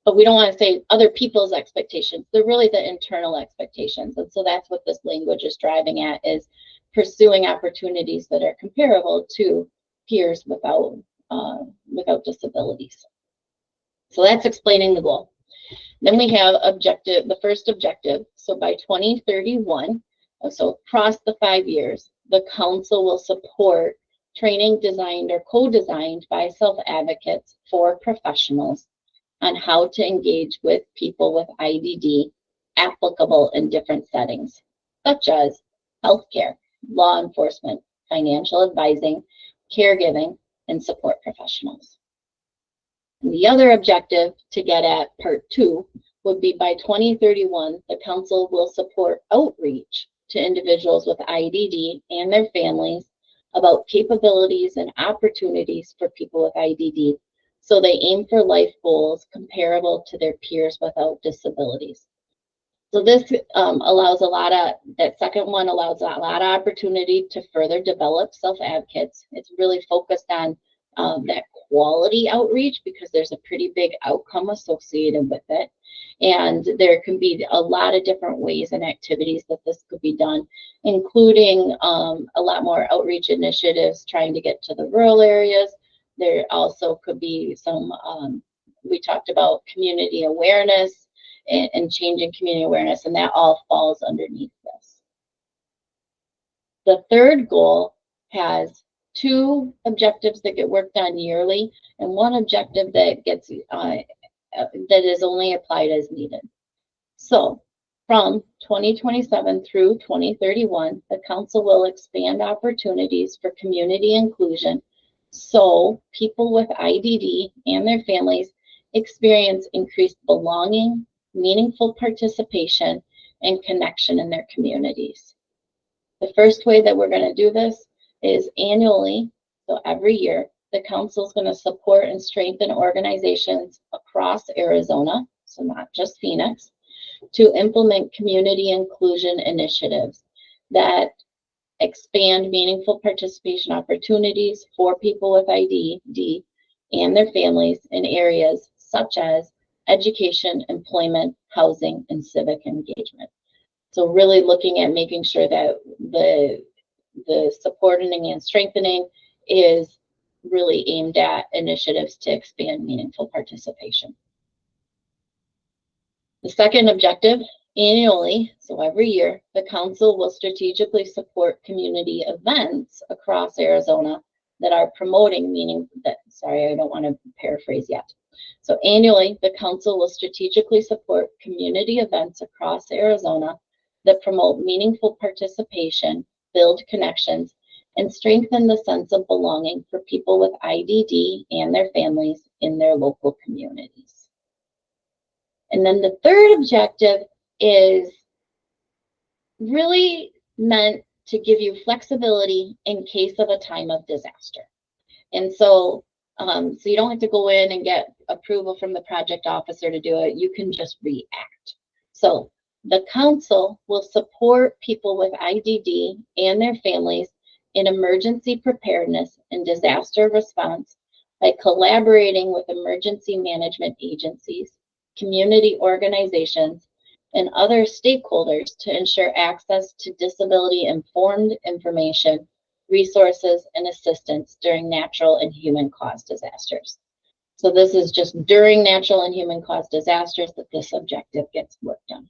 but we don't want to say other people's expectations. They're really the internal expectations. And so that's what this language is driving at, is pursuing opportunities that are comparable to peers without disabilities. So that's explaining the goal. Then we have the first objective. So by 2031, so across the 5 years, the council will support training designed or co-designed by self-advocates for professionals on how to engage with people with IDD applicable in different settings, such as healthcare, law enforcement, financial advising, caregiving, and support professionals. And the other objective to get at part 2 would be by 2031, the council will support outreach to individuals with IDD and their families about capabilities and opportunities for people with IDD. So they aim for life goals comparable to their peers without disabilities. So this allows that second one allows a lot of opportunity to further develop self-advocates. It's really focused on that quality outreach because there's a pretty big outcome associated with it. And there can be a lot of different ways and activities that this could be done, including a lot more outreach initiatives trying to get to the rural areas. There also could be some, we talked about community awareness and changing community awareness, and that all falls underneath this. The third goal has 2 objectives that get worked on yearly and 1 objective that gets that is only applied as needed. So from 2027 through 2031, the council will expand opportunities for community inclusion so people with IDD and their families experience increased belonging, meaningful participation, and connection in their communities. The first way that we're going to do this is annually, so every year, the council is going to support and strengthen organizations across Arizona, so not just Phoenix, to implement community inclusion initiatives that expand meaningful participation opportunities for people with IDD and their families in areas such as education, employment, housing, and civic engagement. So really looking at making sure that the supporting and strengthening is really aimed at initiatives to expand meaningful participation. The second objective, annually, so every year, the council will strategically support community events across Arizona that are promoting sorry, I don't want to paraphrase yet. So annually, the council will strategically support community events across Arizona that promote meaningful participation, build connections, and strengthen the sense of belonging for people with IDD and their families in their local communities. And then the third objective is really meant to give you flexibility in case of a time of disaster. And so, so you don't have to go in and get approval from the project officer to do it. You can just react. So the council will support people with IDD and their families in emergency preparedness and disaster response by collaborating with emergency management agencies, community organizations, and other stakeholders to ensure access to disability-informed information, resources, and assistance during natural and human-caused disasters. So this is just during natural and human-caused disasters that this objective gets worked on.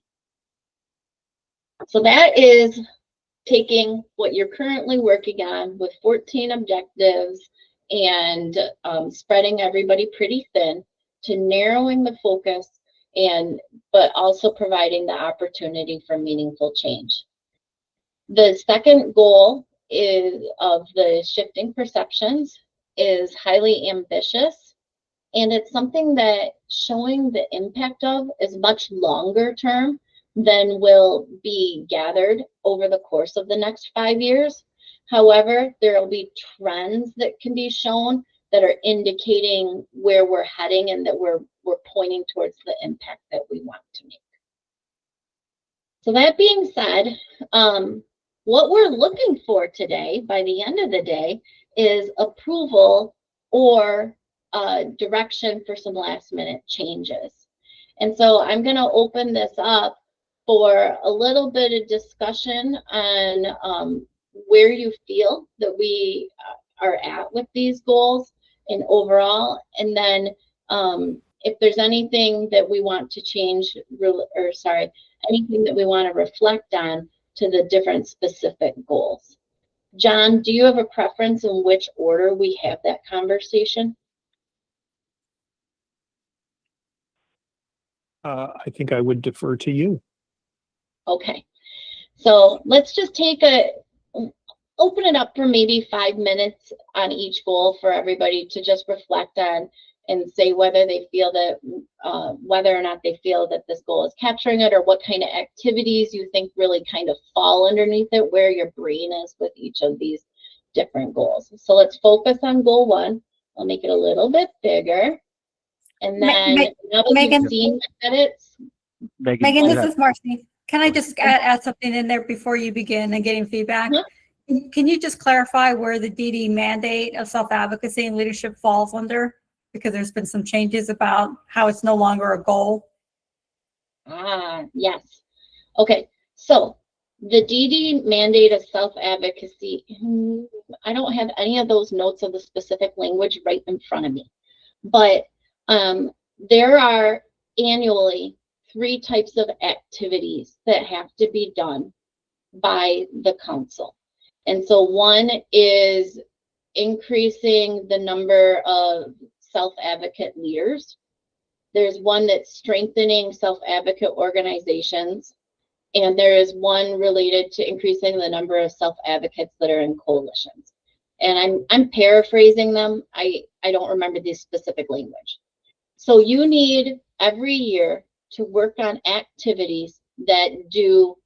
So that is taking what you're currently working on with 14 objectives and spreading everybody pretty thin to narrowing the focus, but also providing the opportunity for meaningful change. The second goal is of the shifting perceptions is highly ambitious, and it's something that showing the impact of is much longer term than will be gathered over the course of the next 5 years. However, there will be trends that can be shown that are indicating where we're heading and that we're pointing towards the impact that we want to make. So that being said, what we're looking for today, by the end of the day, is approval or direction for some last minute changes. And so I'm going to open this up for a little bit of discussion on where you feel that we are at with these goals and overall, and then if there's anything that we want to change, anything that we want to reflect on to the different specific goals. John, do you have a preference in which order we have that conversation? I think I would defer to you. Okay, so let's just open it up for maybe 5 minutes on each goal for everybody to just reflect on and say whether they feel that, whether or not they feel that this goal is capturing it, or what kind of activities you think really kind of fall underneath it, where your brain is with each of these different goals. So let's focus on goal 1. I'll make it a little bit bigger. And then now that Megan, you've seen the edits. Megan, this is Marcy. Can I just add something in there before you begin and getting feedback? Can you just clarify where the DD mandate of self-advocacy and leadership falls under? Because there's been some changes about how it's no longer a goal. Yes. Okay, so the DD mandate of self-advocacy, I don't have any of those notes of the specific language right in front of me, but there are annually 3 types of activities that have to be done by the council. And so one is increasing the number of self-advocate leaders. There's one that's strengthening self-advocate organizations. And there is one related to increasing the number of self-advocates that are in coalitions. And I'm paraphrasing them. I don't remember the specific language. So you need every year to work on activities that do,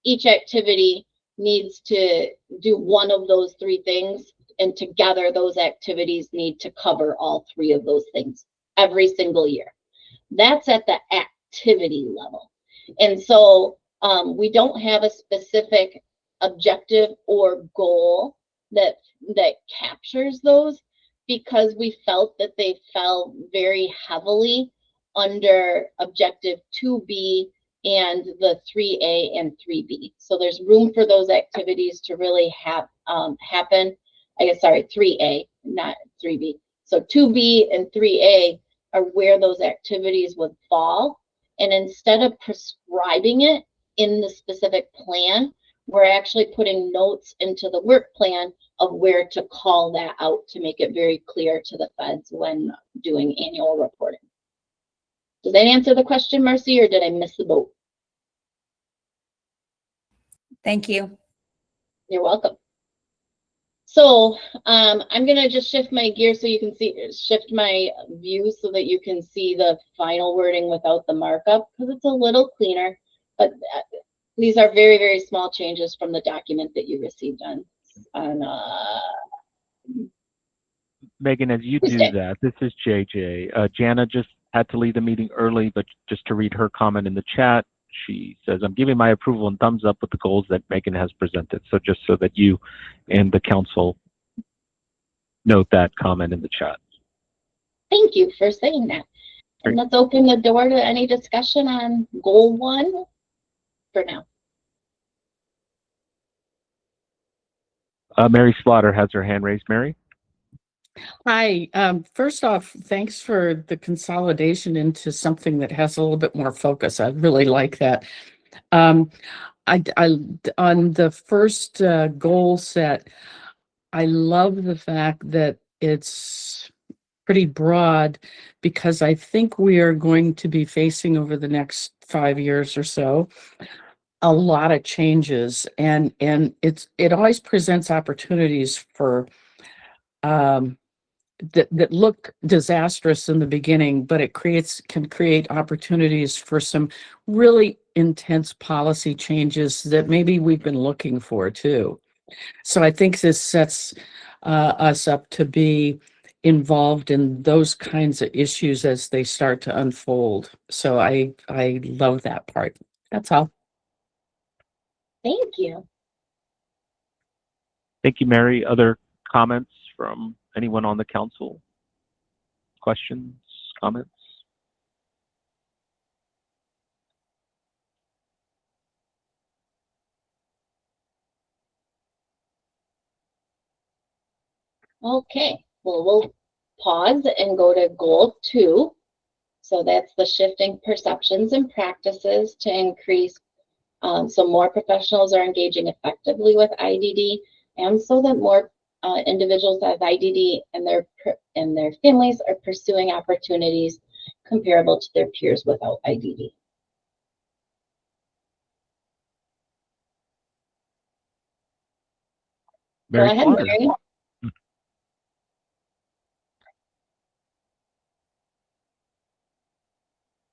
each activity needs to do one of those 3 things, and together those activities need to cover all 3 of those things every single year. That's at the activity level. And so we don't have a specific objective or goal that captures those, because we felt that they fell very heavily under objective 2B and the 3A and 3B. So there's room for those activities to really happen. 3A, not 3B. So 2B and 3A are where those activities would fall. And instead of prescribing it in the specific plan, we're actually putting notes into the work plan of where to call that out to make it very clear to the feds when doing annual reporting. Does that answer the question, Marcy, or did I miss the boat? Thank you. You're welcome. So I'm going to just shift my gear so you can shift my view so that you can see the final wording without the markup, because it's a little cleaner. But these are very, very small changes from the document that you received on Megan, as you Who's do next? that, this is JJ. Jana just had to leave the meeting early, but just to read her comment in the chat, she says, I'm giving my approval and thumbs up with the goals that Megan has presented. So just so that you and the council note that comment in the chat. Thank you for saying that. And let's open the door to any discussion on goal 1 for now. Mary Slaughter has her hand raised. Mary? Hi, first off, thanks for the consolidation into something that has a little bit more focus. I really like that. I on the first goal set, I love the fact that it's pretty broad because I think we are going to be facing over the next 5 years or so a lot of changes, and it always presents opportunities for that look disastrous in the beginning, but it can create opportunities for some really intense policy changes that maybe we've been looking for too. So I think this sets us up to be involved in those kinds of issues as they start to unfold. So I love that part. That's all. Thank you. Thank you, Mary. Other comments from anyone on the council? Questions, comments? Okay, well, we'll pause and go to goal 2. So that's the shifting perceptions and practices to increase so more professionals are engaging effectively with IDD, and so that more individuals that have IDD and their families are pursuing opportunities comparable to their peers without IDD. Mary Go ahead, Slaughter. Mary.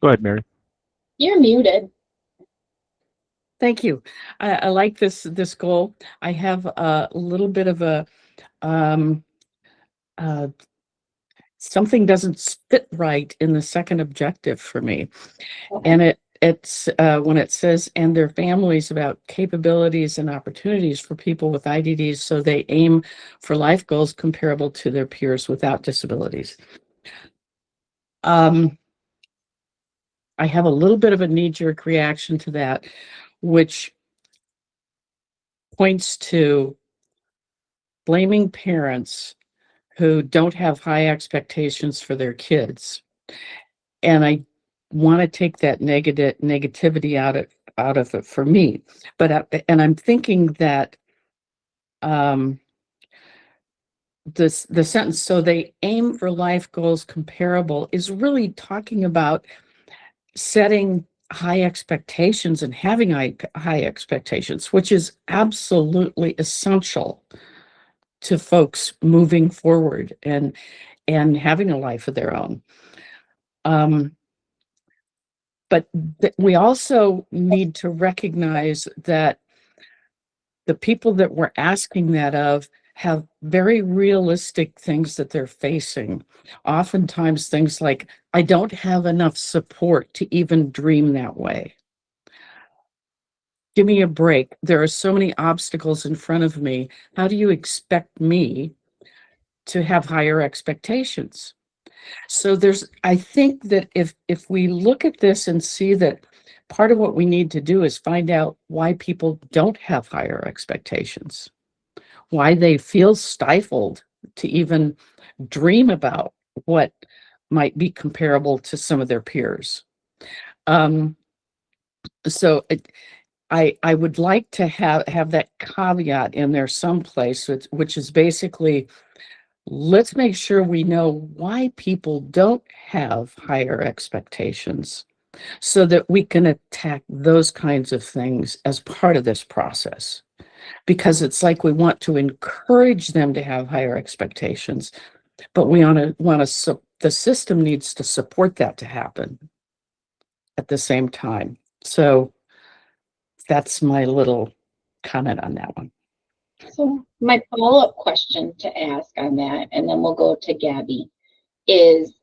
Go ahead, Mary. You're muted. Thank you. I like this goal. I have a little bit of a something doesn't fit right in the second objective for me. Okay. And it's when it says, and their families, about capabilities and opportunities for people with IDDs, so they aim for life goals comparable to their peers without disabilities. I have a little bit of a knee-jerk reaction to that, which points to blaming parents who don't have high expectations for their kids. And I want to take that negativity out of it for me. But and I'm thinking that the sentence, so they aim for life goals comparable, is really talking about setting high expectations and having high expectations, which is absolutely essential to folks moving forward and having a life of their own. But we also need to recognize that the people that we're asking that of have very realistic things that they're facing. Oftentimes things like, I don't have enough support to even dream that way. Give me a break. There are so many obstacles in front of me. How do you expect me to have higher expectations? So I think that if we look at this and see that part of what we need to do is find out why people don't have higher expectations, why they feel stifled to even dream about what might be comparable to some of their peers. So I would like to have that caveat in there someplace, which is basically, let's make sure we know why people don't have higher expectations so that we can attack those kinds of things as part of this process. Because it's like we want to encourage them to have higher expectations, but the system needs to support that to happen at the same time. So that's my little comment on that one. So my follow-up question to ask on that, and then we'll go to Gabby, is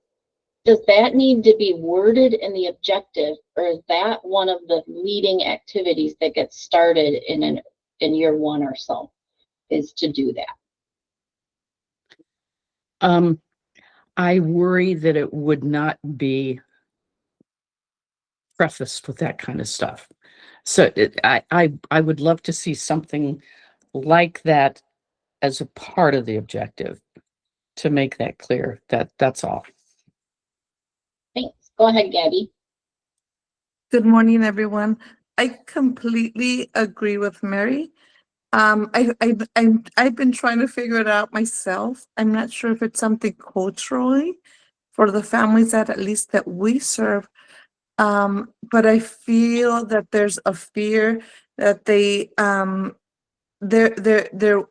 does that need to be worded in the objective, or is that one of the leading activities that gets started in year one or so, is to do that? I worry that it would not be prefaced with that kind of stuff. So I would love to see something like that as a part of the objective to make that clear. That's all. Thanks. Go ahead, Gabby. Good morning, everyone. I completely agree with Mary. I've been trying to figure it out myself. I'm not sure if it's something culturally for the families that at least that we serve. But I feel that there's a fear that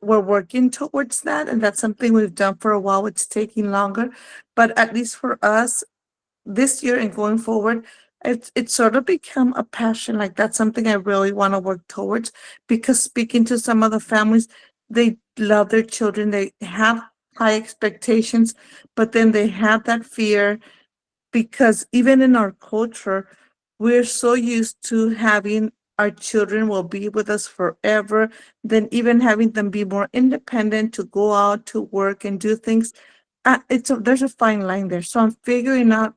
we're working towards that, and that's something we've done for a while. It's taking longer, but at least for us this year and going forward, it's sort of become a passion. Like that's something I really want to work towards, because speaking to some of the families, they love their children, they have high expectations, but then they have that fear because even in our culture, we're so used to having our children will be with us forever, then even having them be more independent to go out to work and do things. There's a fine line there. So I'm figuring out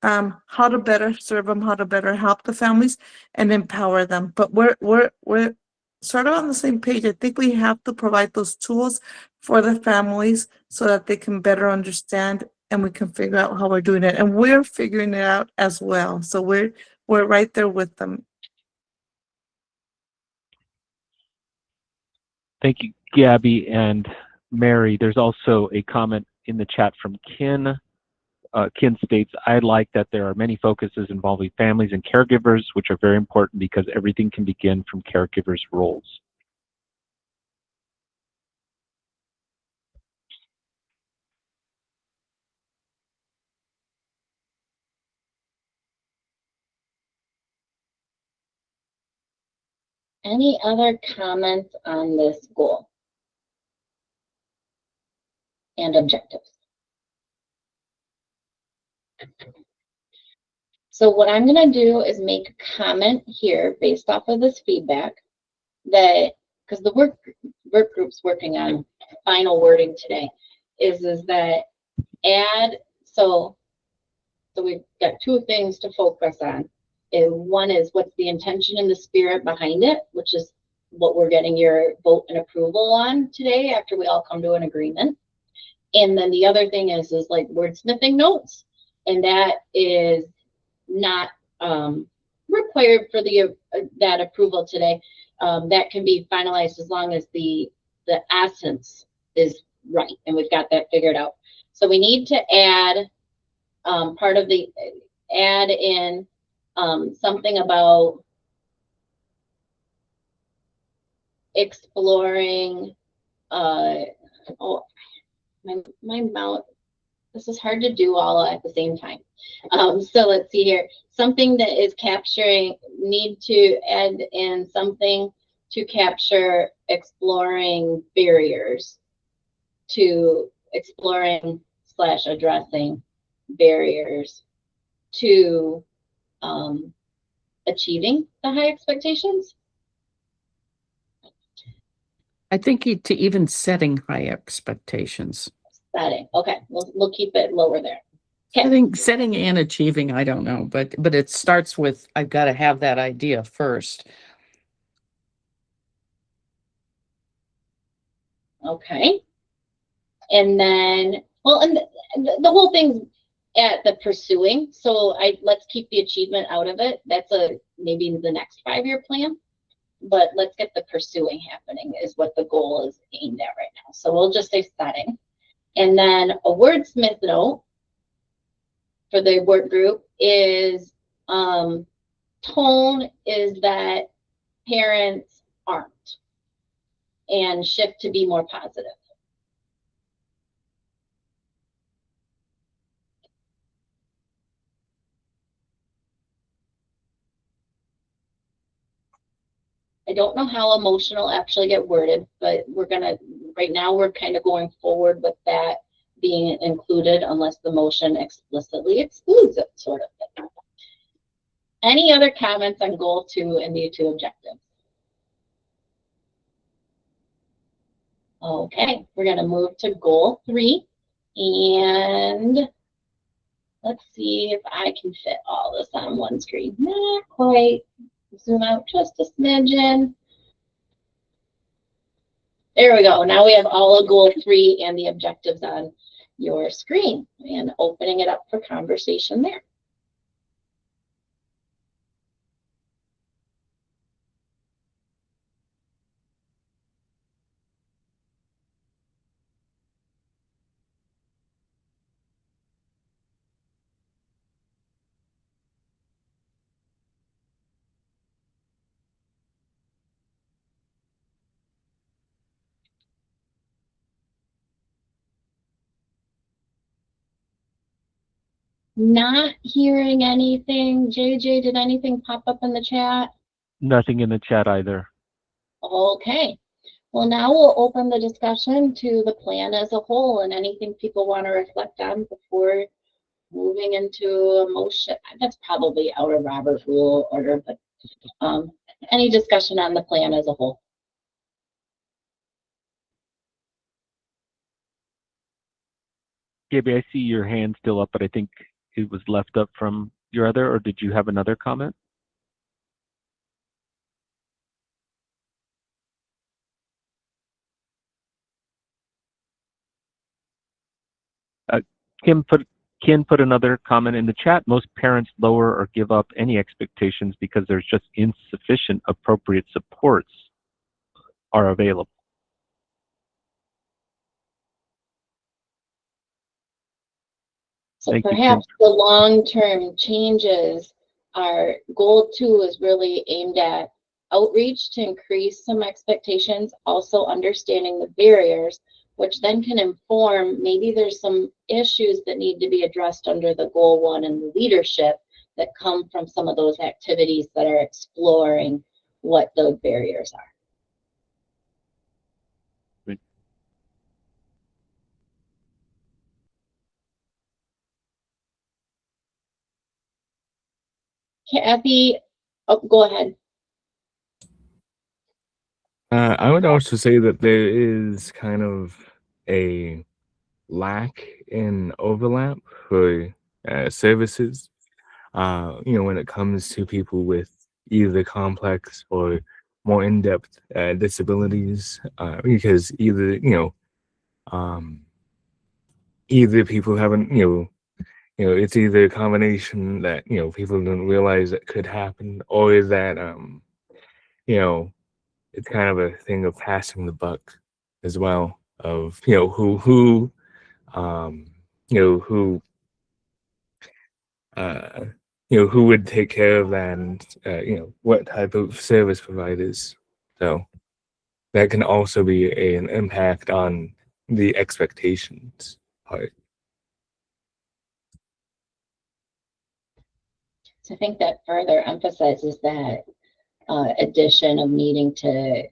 how to better serve them, how to better help the families and empower them. But we're sort of on the same page. I think we have to provide those tools for the families so that they can better understand and we can figure out how we're doing it. And we're figuring it out as well. So we're right there with them. Thank you, Gabby and Mary. There's also a comment in the chat from Ken. Ken states, I like that there are many focuses involving families and caregivers, which are very important because everything can begin from caregivers' roles. Any other comments on this goal and objectives? So what I'm going to do is make a comment here based off of this feedback that, because the work group's working on final wording today, is that so we've got two things to focus on. One is what's the intention and the spirit behind it, which is what we're getting your vote and approval on today after we all come to an agreement. And then the other thing is like wordsmithing notes, and that is not required for that approval today. That can be finalized as long as the essence is right, and we've got that figured out. So we need to add add in something about exploring. Oh, my mouth. This is hard to do all at the same time. So let's see here. Something that is capturing, need to add in something to capture exploring barriers, to exploring / addressing barriers to achieving the high expectations. I think to even setting high expectations. Setting. Okay, we'll keep it lower there. Setting and achieving, I don't know, but it starts with I've got to have that idea first. Okay. And then, well, and the whole thing's at the pursuing. So let's keep the achievement out of it. That's maybe the next 5-year plan. But let's get the pursuing happening is what the goal is aimed at right now. So we'll just say setting. And then a wordsmith note for the work group is tone is that parents aren't, and shift to be more positive. I don't know how emotion will actually get worded, but right now we're kind of going forward with that being included unless the motion explicitly excludes it, sort of thing. Any other comments on goal 2 and the 2 objectives? Okay, we're going to move to goal 3, and let's see if I can fit all this on one screen. Not quite. Zoom out just a smidgen. There we go. Now we have all of goal 3 and the objectives on your screen, and opening it up for conversation there. Not hearing anything. JJ, did anything pop up in the chat? Nothing in the chat either. Okay. Well, now we'll open the discussion to the plan as a whole and anything people want to reflect on before moving into a motion. That's probably out of Robert's rule order, but any discussion on the plan as a whole? Gabby, I see your hand still up, but I think it was left up from your other, or did you have another comment? Ken put another comment in the chat. Most parents lower or give up any expectations because there's just insufficient appropriate supports are available. So perhaps the long-term changes, our goal 2 is really aimed at outreach to increase some expectations, also understanding the barriers, which then can inform maybe there's some issues that need to be addressed under the goal 1 and the leadership that come from some of those activities that are exploring what those barriers are. Kathy, oh, go ahead. I would also say that there is kind of a lack in overlap for services, when it comes to people with either complex or more in-depth disabilities, because either people haven't, it's either a combination that, people don't realize that could happen, or that, it's kind of a thing of passing the buck as well, of, who would take care of that, and, what type of service providers. So that can also be an impact on the expectations part. So I think that further emphasizes that addition of needing to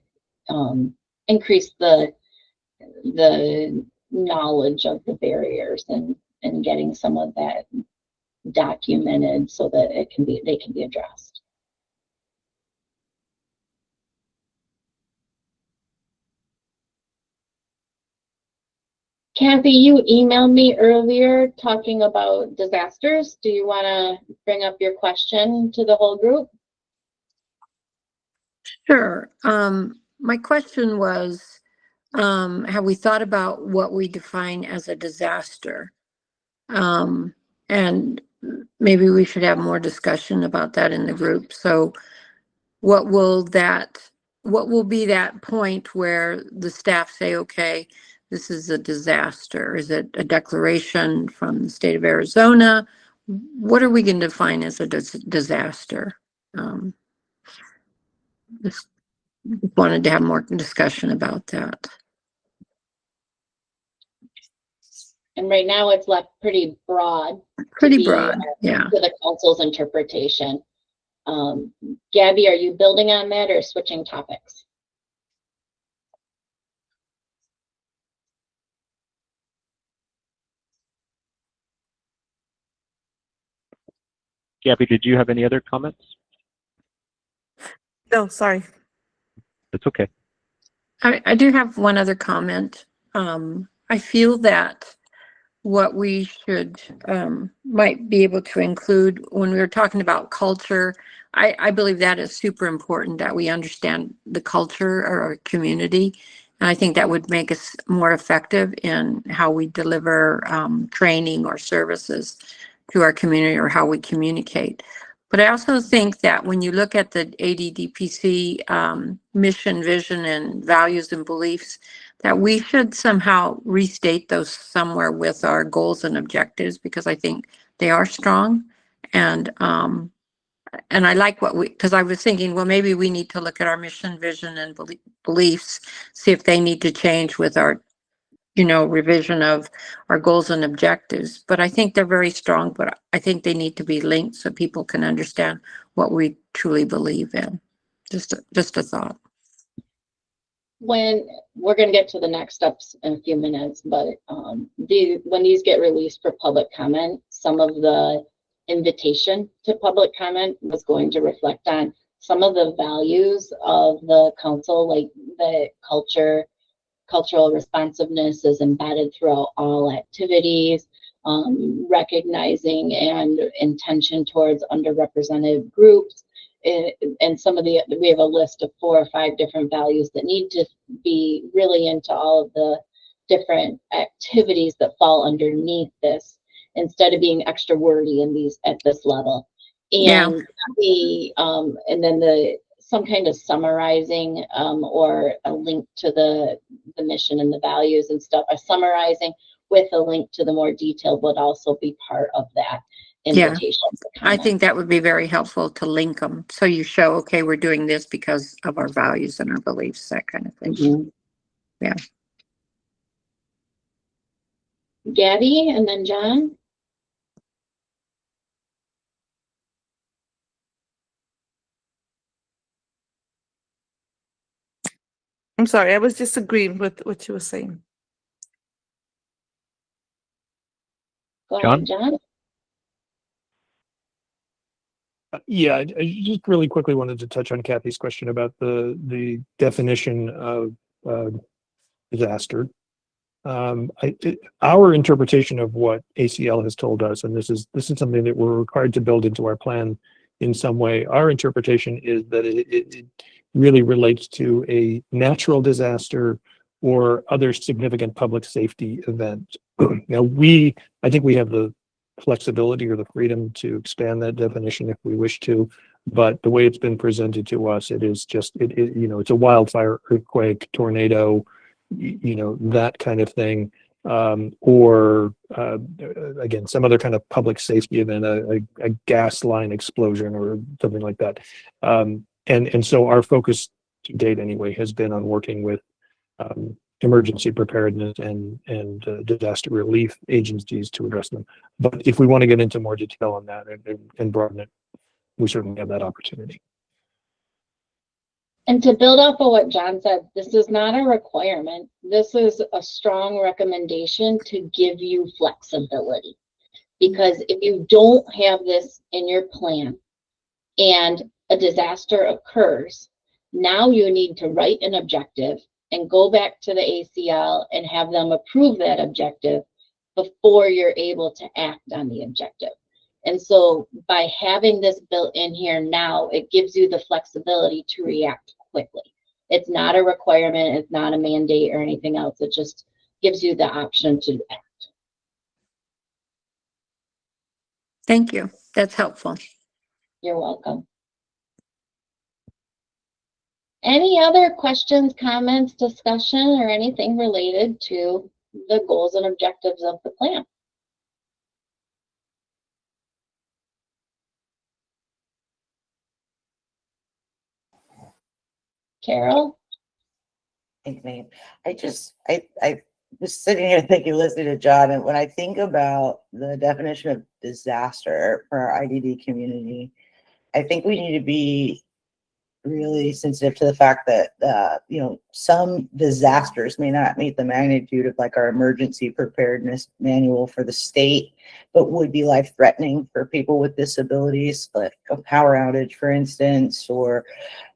increase the knowledge of the barriers and getting some of that documented so that they can be addressed. Kathy, you emailed me earlier talking about disasters. Do you want to bring up your question to the whole group? Sure. My question was, have we thought about what we define as a disaster? And maybe we should have more discussion about that in the group. So what will be that point where the staff say, okay, this is a disaster? Is it a declaration from the state of Arizona? What are we going to define as a disaster? Just wanted to have more discussion about that. And right now it's left pretty broad. Pretty broad, yeah. To the council's interpretation. Gabby, are you building on that or switching topics? Gabby, did you have any other comments? No, sorry. That's okay. I do have one other comment. I feel that what we should might be able to include when we were talking about culture, I believe that is super important that we understand the culture of our community. And I think that would make us more effective in how we deliver training or services to our community or how we communicate. But I also think that when you look at the ADDPC mission, vision, and values and beliefs, that we should somehow restate those somewhere with our goals and objectives, because I think they are strong. And I like what because I was thinking, well, maybe we need to look at our mission, vision, and beliefs, see if they need to change with our, revision of our goals and objectives. But I think they're very strong, but I think they need to be linked so people can understand what we truly believe in. Just a thought. When we're going to get to the next steps in a few minutes, but when these get released for public comment, some of the invitation to public comment was going to reflect on some of the values of the council, like the cultural responsiveness is embedded throughout all activities, recognizing and intention towards underrepresented groups. And we have a list of 4 or 5 different values that need to be really into all of the different activities that fall underneath this, instead of being extra wordy at this level. And and then some kind of summarizing or a link to the mission and the values and stuff. Summarizing with a link to the more detailed would also be part of that invitation. I think that would be very helpful to link them. So you show, okay, we're doing this because of our values and our beliefs, that kind of thing. Yeah. Gabby and then John. I'm sorry, I was disagreeing with what you were saying. Go ahead, John. Yeah, I just really quickly wanted to touch on Kathy's question about the definition of disaster. Our interpretation of what ACL has told us, and this is something that we're required to build into our plan in some way. Our interpretation is that it really relates to a natural disaster or other significant public safety event. Now, I think we have the flexibility or the freedom to expand that definition if we wish to, but the way it's been presented to us, it is just it's a wildfire, earthquake, tornado, that kind of thing, or again, some other kind of public safety event, a gas line explosion or something like that. And so our focus to date anyway has been on working with emergency preparedness and disaster relief agencies to address them. But if we want to get into more detail on that and broaden it, we certainly have that opportunity. And to build off of what John said, this is not a requirement. This is a strong recommendation to give you flexibility. Because if you don't have this in your plan and a disaster occurs, now you need to write an objective and go back to the ACL and have them approve that objective before you're able to act on the objective. And so by having this built in here now, it gives you the flexibility to react quickly. It's not a requirement, it's not a mandate or anything else. It just gives you the option to act. Thank you. That's helpful. You're welcome. Any other questions, comments, discussion, or anything related to the goals and objectives of the plan? Carol? Thank you. I was sitting here thinking, listening to John, and when I think about the definition of disaster for our IDD community, I think we need to be really sensitive to the fact that some disasters may not meet the magnitude of like our emergency preparedness manual for the state, but would be life-threatening for people with disabilities, like a power outage, for instance, or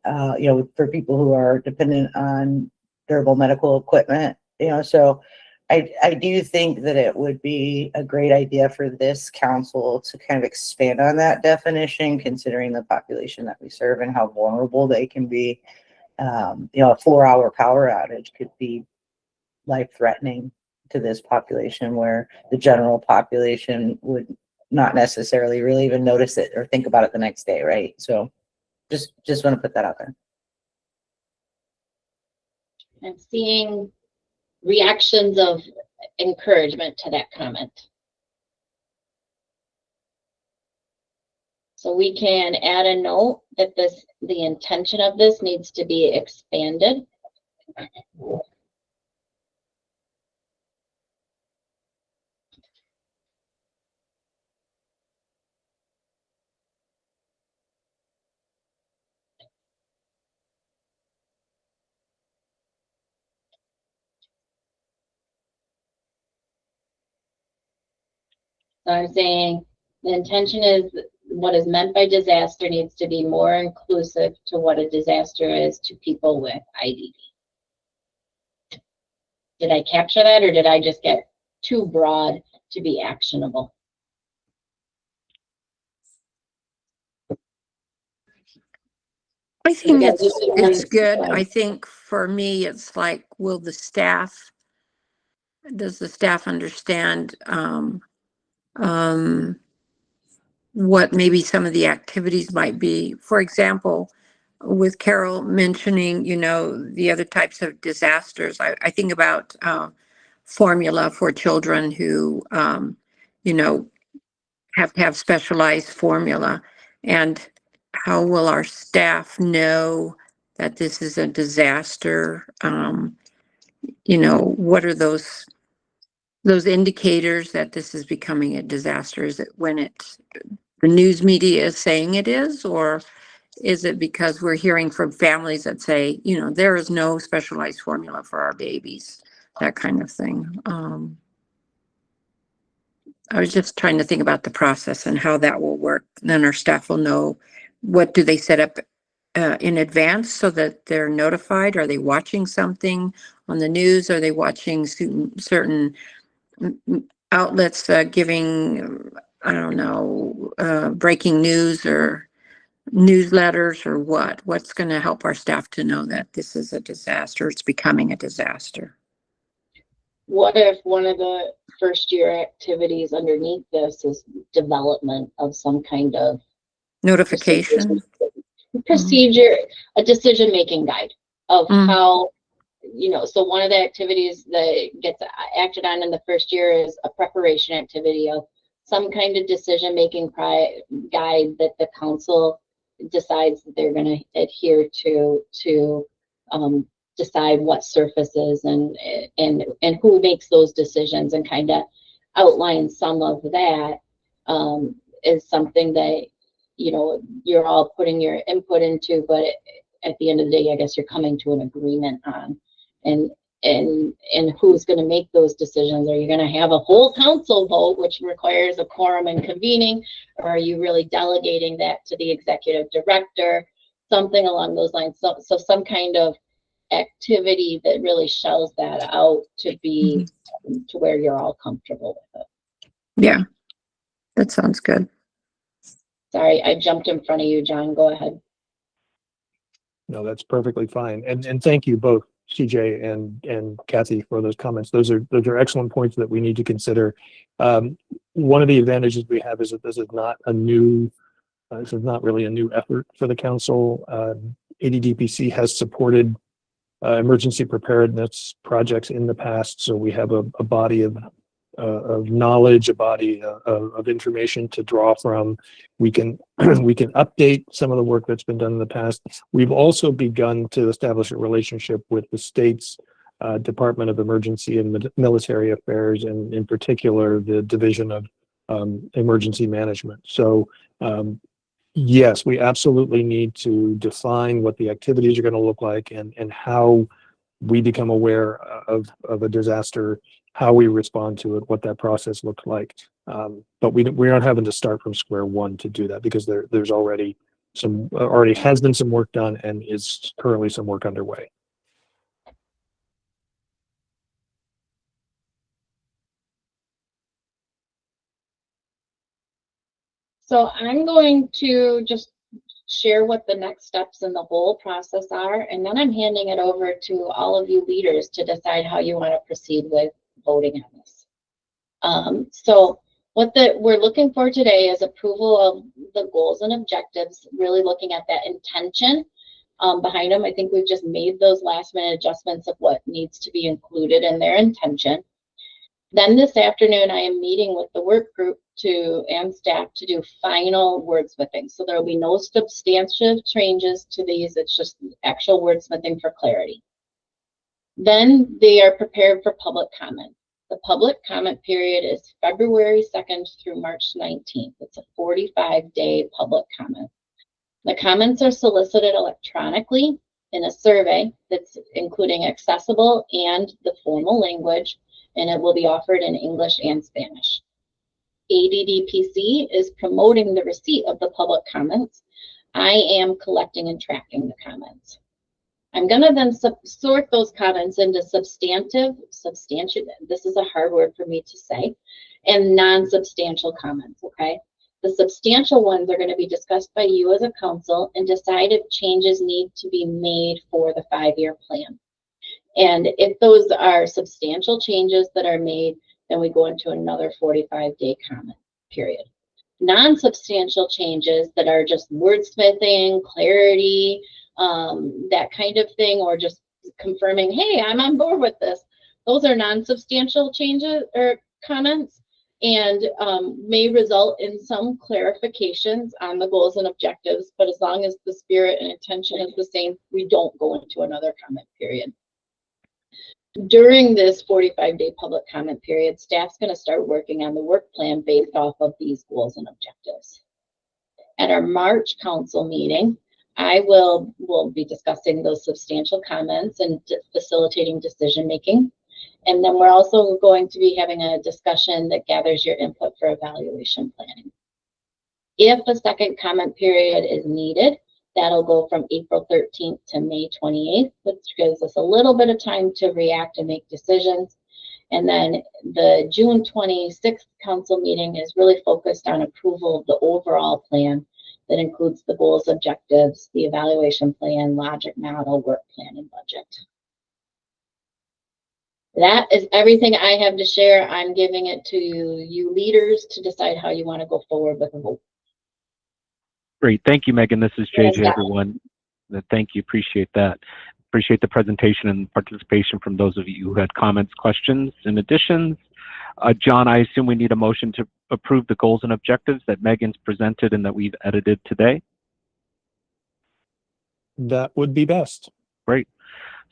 for people who are dependent on durable medical equipment. So I do think that it would be a great idea for this council to kind of expand on that definition, considering the population that we serve and how vulnerable they can be. A 4-hour power outage could be life-threatening to this population, where the general population would not necessarily really even notice it or think about it the next day, right? So just want to put that out there. I'm seeing reactions of encouragement to that comment. So we can add a note that the intention of this needs to be expanded. So I'm saying the intention is what is meant by disaster needs to be more inclusive to what a disaster is to people with IDD. Did I capture that, or did I just get too broad to be actionable? I think Yeah, it's good. I think for me, it's like, does the staff understand what maybe some of the activities might be? For example, with Carol mentioning, the other types of disasters, I think about formula for children who, have to have specialized formula. And how will our staff know that this is a disaster? What are those indicators that this is becoming a disaster? Is it when the news media is saying it is, or is it because we're hearing from families that say, there is no specialized formula for our babies, that kind of thing? I was just trying to think about the process and how that will work. Then our staff will know, what do they set up in advance so that they're notified? Are they watching something on the news? Are they watching certain outlets giving, I don't know, breaking news or newsletters, or what's going to help our staff to know that this is a disaster, it's becoming a disaster? What if one of the first year activities underneath this is development of some kind of Notification? Procedure, a decision-making guide of how, so one of the activities that gets acted on in the first year is a preparation activity of some kind of decision-making guide that the council decides that they're going to adhere to decide what surfaces and who makes those decisions, and kind of outline some of that is something that you're all putting your input into, but at the end of the day, I guess you're coming to an agreement on, and who's going to make those decisions. Are you going to have a whole council vote, which requires a quorum and convening, or are you really delegating that to the executive director, something along those lines? So some kind of activity that really shells that out to be to where you're all comfortable with it. Yeah, that sounds good. Sorry, I jumped in front of you, John. Go ahead. No, that's perfectly fine. And thank you both, CJ and Kathy, for those comments. Those are excellent points that we need to consider. One of the advantages we have is that this is not really a new effort for the council. ADDPC has supported emergency preparedness projects in the past, so we have a body of knowledge, a body of information to draw from. We can update some of the work that's been done in the past. We've also begun to establish a relationship with the state's Department of Emergency and Military Affairs, and in particular the Division of Emergency Management. So Yes, we absolutely need to define what the activities are going to look like and how we become aware of a disaster, how we respond to it, what that process looks like. But we aren't having to start from square one to do that, because there's already already has been some work done and is currently some work underway. So I'm going to just share what the next steps in the whole process are, and then I'm handing it over to all of you leaders to decide how you want to proceed with voting on this. So what we're looking for today is approval of the goals and objectives, really looking at that intention behind them. I think we've just made those last minute adjustments of what needs to be included in their intention. Then this afternoon, I am meeting with the work group and staff to do final wordsmithing. So there will be no substantive changes to these. It's just actual wordsmithing for clarity. Then they are prepared for public comment. The public comment period is February 2nd through March 19th. It's a 45-day public comment. The comments are solicited electronically in a survey that's including accessible and the formal language, and it will be offered in English and Spanish. ADDPC is promoting the receipt of the public comments. I am collecting and tracking the comments. I'm going to then sort those comments into substantive, this is a hard word for me to say, and non-substantial comments, okay? The substantial ones are going to be discussed by you as a council and decide if changes need to be made for the 5-year plan. And if those are substantial changes that are made, then we go into another 45-day comment period. Non-substantial changes that are just wordsmithing, clarity, that kind of thing, or just confirming, hey, I'm on board with this. Those are non-substantial changes or comments, and may result in some clarifications on the goals and objectives, but as long as the spirit and intention is the same, we don't go into another comment period. During this 45-day public comment period, staff's going to start working on the work plan based off of these goals and objectives. At our March council meeting, I will be discussing those substantial comments and facilitating decision making. And then we're also going to be having a discussion that gathers your input for evaluation planning. If a second comment period is needed, that'll go from April 13th to May 28th, which gives us a little bit of time to react and make decisions. And then the June 26th council meeting is really focused on approval of the overall plan that includes the goals, objectives, the evaluation plan, logic model, work plan, and budget. That is everything I have to share. I'm giving it to you leaders to decide how you want to go forward with a vote. Great. Thank you, Megan. This is JJ, everyone. Thank you. Appreciate that. Appreciate the presentation and participation from those of you who had comments, questions, and additions. John, I assume we need a motion to approve the goals and objectives that Megan's presented and that we've edited today. That would be best. Great.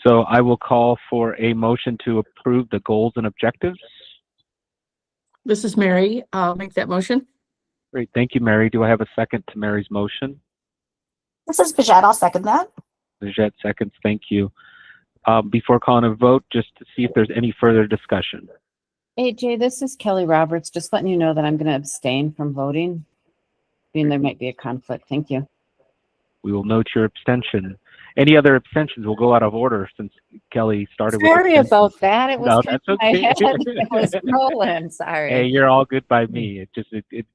So I will call for a motion to approve the goals and objectives. This is Mary. I'll make that motion. Great. Thank you, Mary. Do I have a second to Mary's motion? This is Bajette. I'll second that. Bajette seconds. Thank you. Before calling a vote, just to see if there's any further discussion. Hey, Jay, this is Kelly Roberts. Just letting you know that I'm going to abstain from voting. Being there might be a conflict. Thank you. We will note your abstention. Any other abstentions will go out of order since Kelly started with Sorry about that. It was No, kind that's of my okay. head. It was rolling. Sorry. Hey, you're all good by me. It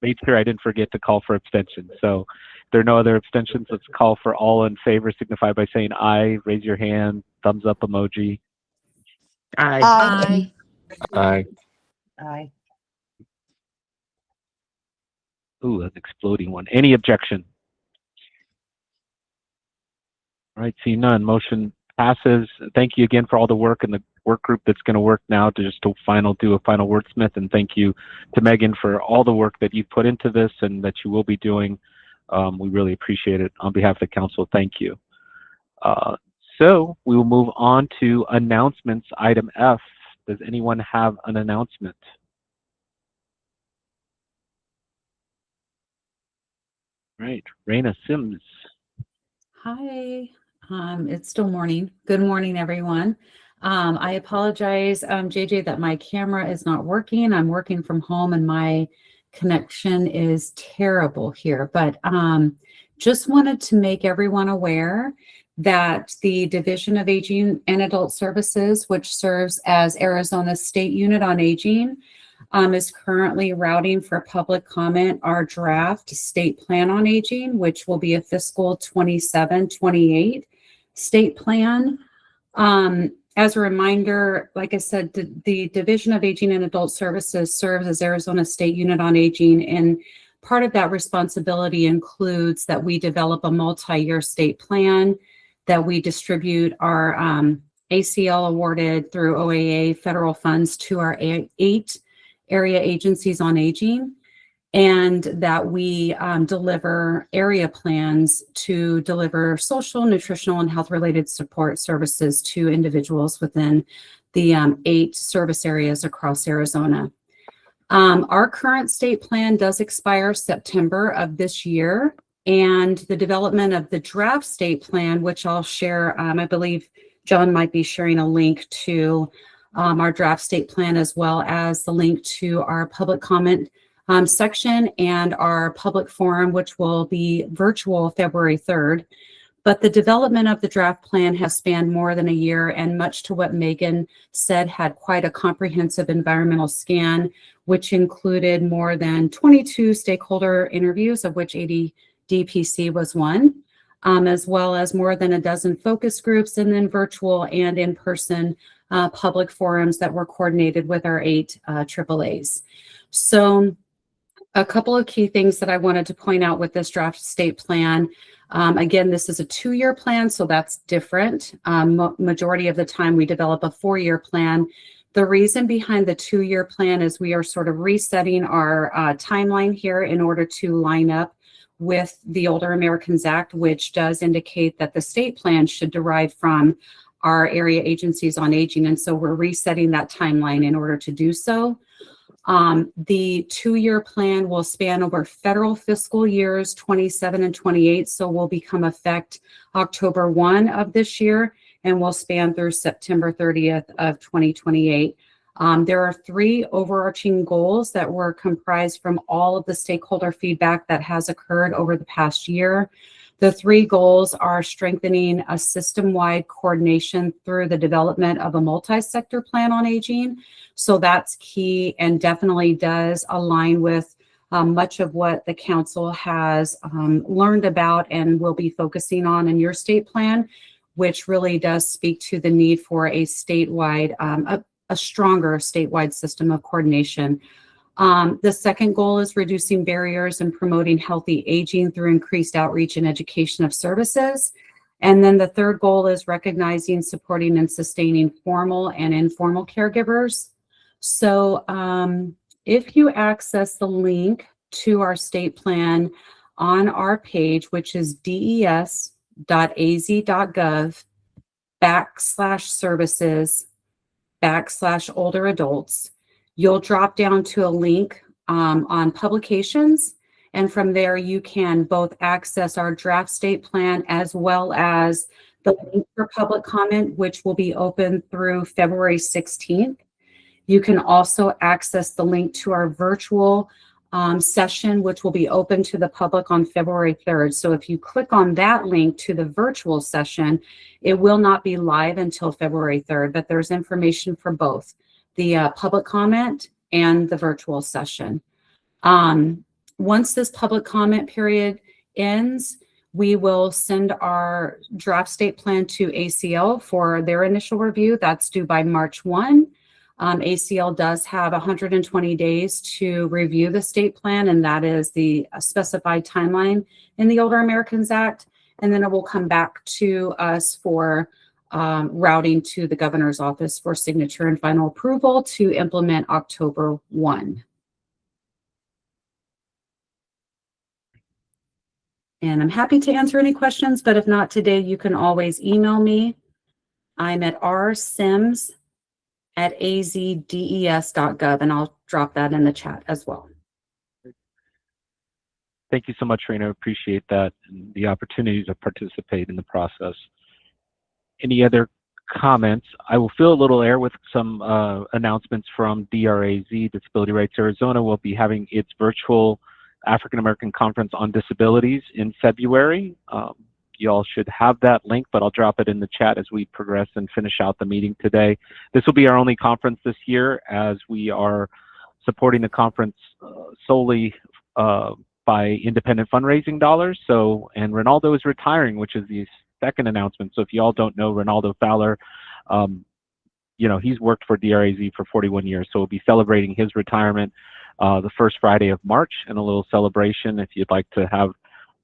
made sure I didn't forget to call for abstention. So if there are no other abstentions, let's call for all in favor, signify by saying aye, raise your hand, thumbs up emoji. Aye. Aye. Aye. Aye. Ooh, that's exploding one. Any objection? All right, see none. Motion passes. Thank you again for all the work and the work group that's going to work now to just do a final wordsmith. And thank you to Megan for all the work that you've put into this and that you will be doing. We really appreciate it. On behalf of the council, thank you. So we will move on to announcements. Item F. Does anyone have an announcement? Right, Raina Sims. Hi, it's still morning. Good morning, everyone. I apologize, JJ, that my camera is not working. I'm working from home and my connection is terrible here, but just wanted to make everyone aware that the Division of Aging and Adult Services, which serves as Arizona's state unit on aging, is currently routing for public comment our draft state plan on aging, which will be a fiscal 27-28 state plan. As a reminder, like I said, the Division of Aging and Adult Services serves as Arizona State Unit on Aging, and part of that responsibility includes that we develop a multi-year state plan, that we distribute our ACL awarded through OAA federal funds to our 8 area agencies on aging, and that we deliver area plans to deliver social, nutritional, and health-related support services to individuals within the 8 service areas across Arizona. Our current state plan does expire September of this year, and the development of the draft state plan, which I'll share, I believe John might be sharing a link to our draft state plan, as well as the link to our public comment section and our public forum, which will be virtual February 3rd. But the development of the draft plan has spanned more than a year, and much to what Megan said, had quite a comprehensive environmental scan, which included more than 22 stakeholder interviews, of which ADDPC was one, as well as more than a dozen focus groups, and then virtual and in-person public forums that were coordinated with our 8 AAAs. So a couple of key things that I wanted to point out with this draft state plan. Again, this is a 2-year plan, so that's different. Majority of the time we develop a 4-year plan. The reason behind the 2-year plan is we are sort of resetting our timeline here in order to line up with the Older Americans Act, which does indicate that the state plan should derive from our area agencies on aging. And so we're resetting that timeline in order to do so. The 2-year plan will span over federal fiscal years 27 and 28, so will become effect October 1 of this year and will span through September 30th of 2028. There are 3 overarching goals that were comprised from all of the stakeholder feedback that has occurred over the past year. The 3 goals are strengthening a system-wide coordination through the development of a multi-sector plan on aging. So that's key and definitely does align with much of what the council has learned about and will be focusing on in your state plan, which really does speak to the need for a statewide, a stronger statewide system of coordination. The second goal is reducing barriers and promoting healthy aging through increased outreach and education of services. And then the third goal is recognizing, supporting, and sustaining formal and informal caregivers. So if you access the link to our state plan on our page, which is des.az.gov/services/older adults, you'll drop down to a link on publications. And from there, you can both access our draft state plan as well as the link for public comment, which will be open through February 16th. You can also access the link to our virtual session, which will be open to the public on February 3rd. So if you click on that link to the virtual session, it will not be live until February 3rd, but there's information for both the public comment and the virtual session. Once this public comment period ends, we will send our draft state plan to ACL for their initial review. That's due by March 1. ACL does have 120 days to review the state plan, and that is the specified timeline in the Older Americans Act. And then it will come back to us for routing to the governor's office for signature and final approval to implement October 1. And I'm happy to answer any questions, but if not today, you can always email me. I'm at rsims@azdes.gov, and I'll drop that in the chat as well. Thank you so much, Rena. Appreciate that and the opportunity to participate in the process. Any other comments? I will fill a little air with some announcements from DRAZ. Disability Rights Arizona will be having its virtual African American Conference on Disabilities in February. You all should have that link, but I'll drop it in the chat as we progress and finish out the meeting today. This will be our only conference this year, as we are supporting the conference solely by independent fundraising dollars. So, and Ronaldo is retiring, which is the second announcement. So if you all don't know Ronaldo Fowler, you know, he's worked for DRAZ for 41 years. So we'll be celebrating his retirement the first Friday of March, and a little celebration. If you'd like to have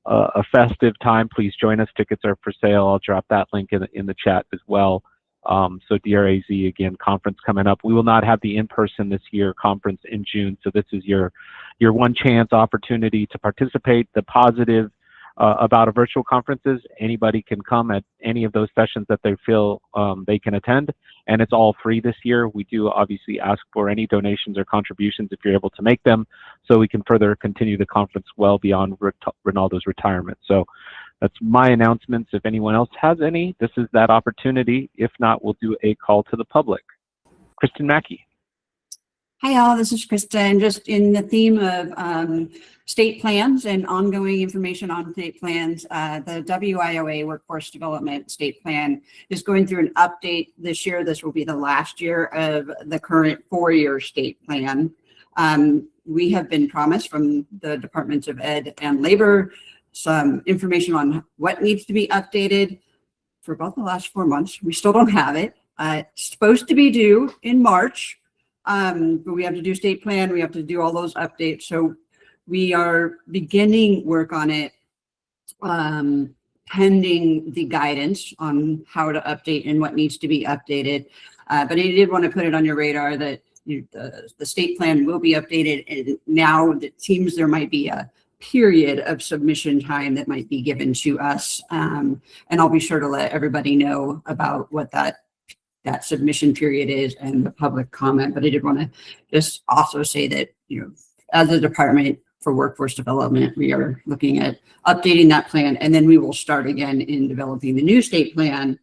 a festive time, please join us. Tickets are for sale. I'll drop that link in the chat as well. So DRAZ, again, conference coming up. We will not have the in-person this year conference in June. So this is your one chance opportunity to participate. The positive about a virtual conference is anybody can come at any of those sessions that they feel they can attend, and it's all free this year. We do obviously ask for any donations or contributions if you're able to make them, so we can further continue the conference well beyond Ronaldo's retirement. So that's my announcements. If anyone else has any, this is that opportunity. If not, we'll do a call to the public. Kristen Mackey. Hi all, this is Kristen. Just in the theme of state plans and ongoing information on state plans, the WIOA Workforce Development State Plan is going through an update this year. This will be the last year of the current 4-year state plan. We have been promised from the Departments of Ed and Labor some information on what needs to be updated for about the last 4 months. We still don't have it. It's supposed to be due in March. But we have to do state plan, we have to do all those updates. So we are beginning work on it, pending the guidance on how to update and what needs to be updated. But I did want to put it on your radar that the state plan will be updated, and now it seems there might be a period of submission time that might be given to us. And I'll be sure to let everybody know about what that submission period is and the public comment. But I did want to just also say that, you know, as a department for workforce development, we are looking at updating that plan, and then we will start again in developing the new state plan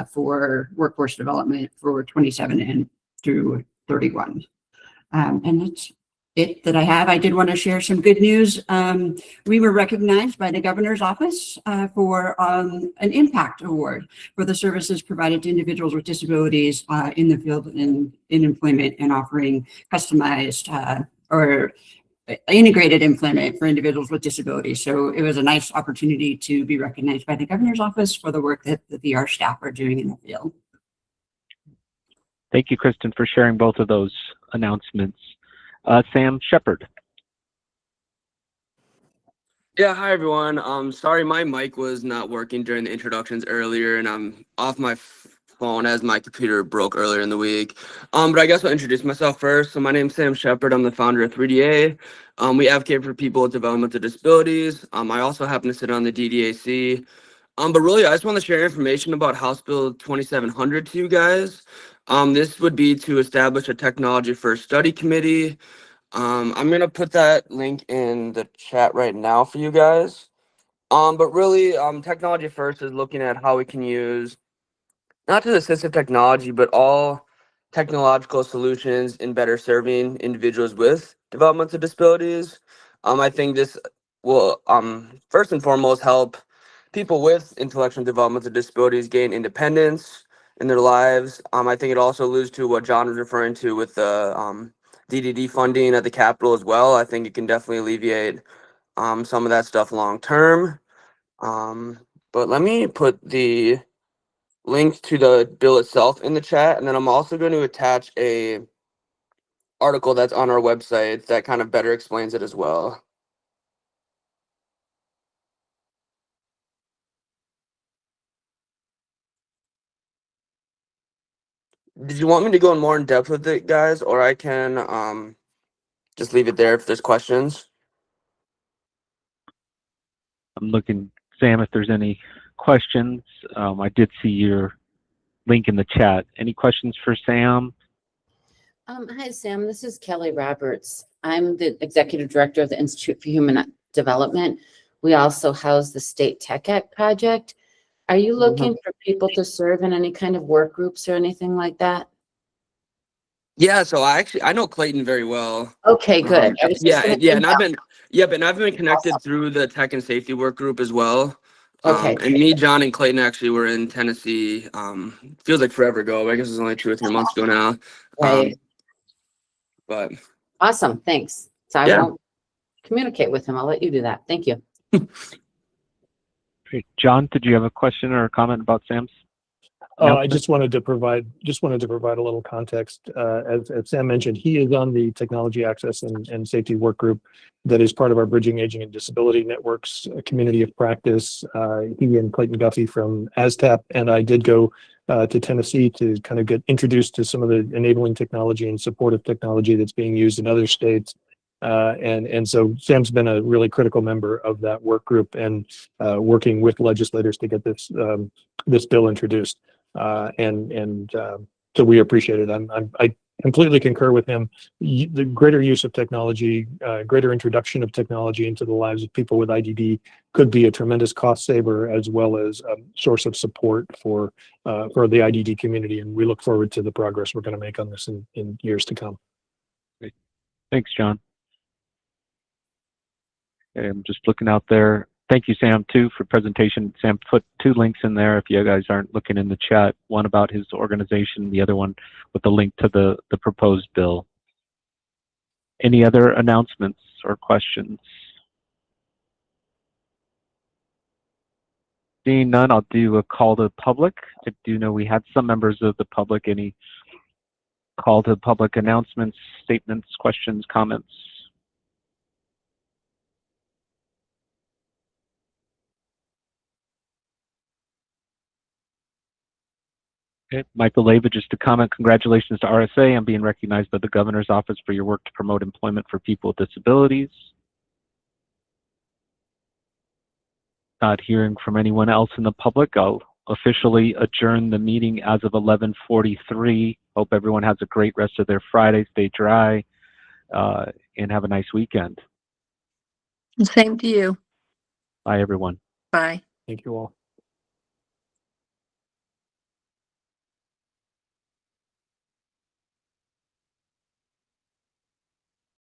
for workforce development for 27 and through 31. And that's it that I have. I did want to share some good news. We were recognized by the governor's office for an impact award for the services provided to individuals with disabilities in the field in employment and offering customized or integrated employment for individuals with disabilities. So it was a nice opportunity to be recognized by the governor's office for the work that the VR staff are doing in the field. Thank you, Kristen, for sharing both of those announcements. Sam Shepard. Yeah, hi everyone. Sorry, my mic was not working during the introductions earlier, and I'm off my phone as my computer broke earlier in the week. But I guess I'll introduce myself first. So my name's Sam Shepard. I'm the founder of 3DA. We advocate for people with developmental disabilities. I also happen to sit on the DDAC. But really, I just want to share information about House Bill 2700 to you guys. This would be to establish a technology first study committee. I'm going to put that link in the chat right now for you guys. But really, technology first is looking at how we can use not just assistive technology, but all technological solutions in better serving individuals with developmental disabilities. I think this will first and foremost help people with intellectual and developmental disabilities gain independence in their lives. I think it also alludes to what John was referring to with the DDD funding at the Capitol as well. I think it can definitely alleviate some of that stuff long term. But let me put the link to the bill itself in the chat, and then I'm also going to attach a article that's on our website that kind of better explains it as well. Did you want me to go in more in depth with it, guys, or I can just leave it there if there's questions? I'm looking, Sam, if there's any questions. I did see your link in the chat. Any questions for Sam? Hi, Sam. This is Kelly Roberts. I'm the Executive Director of the Institute for Human development. We also house the State Tech Act project. Are you looking for people to serve in any kind of work groups or anything like that? Yeah, so I know Clayton very well. Okay, good. I was just Yeah, gonna yeah, say and that. I've been connected Awesome. through the tech and safety work group as well. Okay. And me, John, and Clayton actually were in Tennessee. Feels like forever ago. But I guess it was only 2 or 3 months ago now. Right. But Awesome. Thanks. So I yeah. won't communicate with him. I'll let you do that. Thank you. Great. John, did you have a question or a comment about Sam's? I just wanted to provide a little context. As Sam mentioned, he is on the Technology Access and Safety Work Group that is part of our Bridging Aging and Disability Networks community of practice. He and Clayton Guffey from ASTAP and I did go to Tennessee to kind of get introduced to some of the enabling technology and supportive technology that's being used in other states. And so Sam's been a really critical member of that work group and working with legislators to get this this bill introduced. So we appreciate it. I completely concur with him. The greater use of technology, greater introduction of technology into the lives of people with IDD could be a tremendous cost saver as well as a source of support for the IDD community. And we look forward to the progress we're going to make on this in years to come. Great. Thanks, John. Okay, I'm just looking out there. Thank you, Sam, too, for presentation. Sam put 2 links in there if you guys aren't looking in the chat, one about his organization, the other one with the link to the proposed bill. Any other announcements or questions? Seeing none, I'll do a call to public. I do know we had some members of the public. Any call to public announcements, statements, questions, comments? Okay. Michael Leva, just a comment. Congratulations to RSA on being recognized by the Governor's Office for your work to promote employment for people with disabilities. Not hearing from anyone else in the public, I'll officially adjourn the meeting as of 11:43. Hope everyone has a great rest of their Friday. Stay dry and have a nice weekend. Same to you. Bye, everyone. Bye. Thank you all.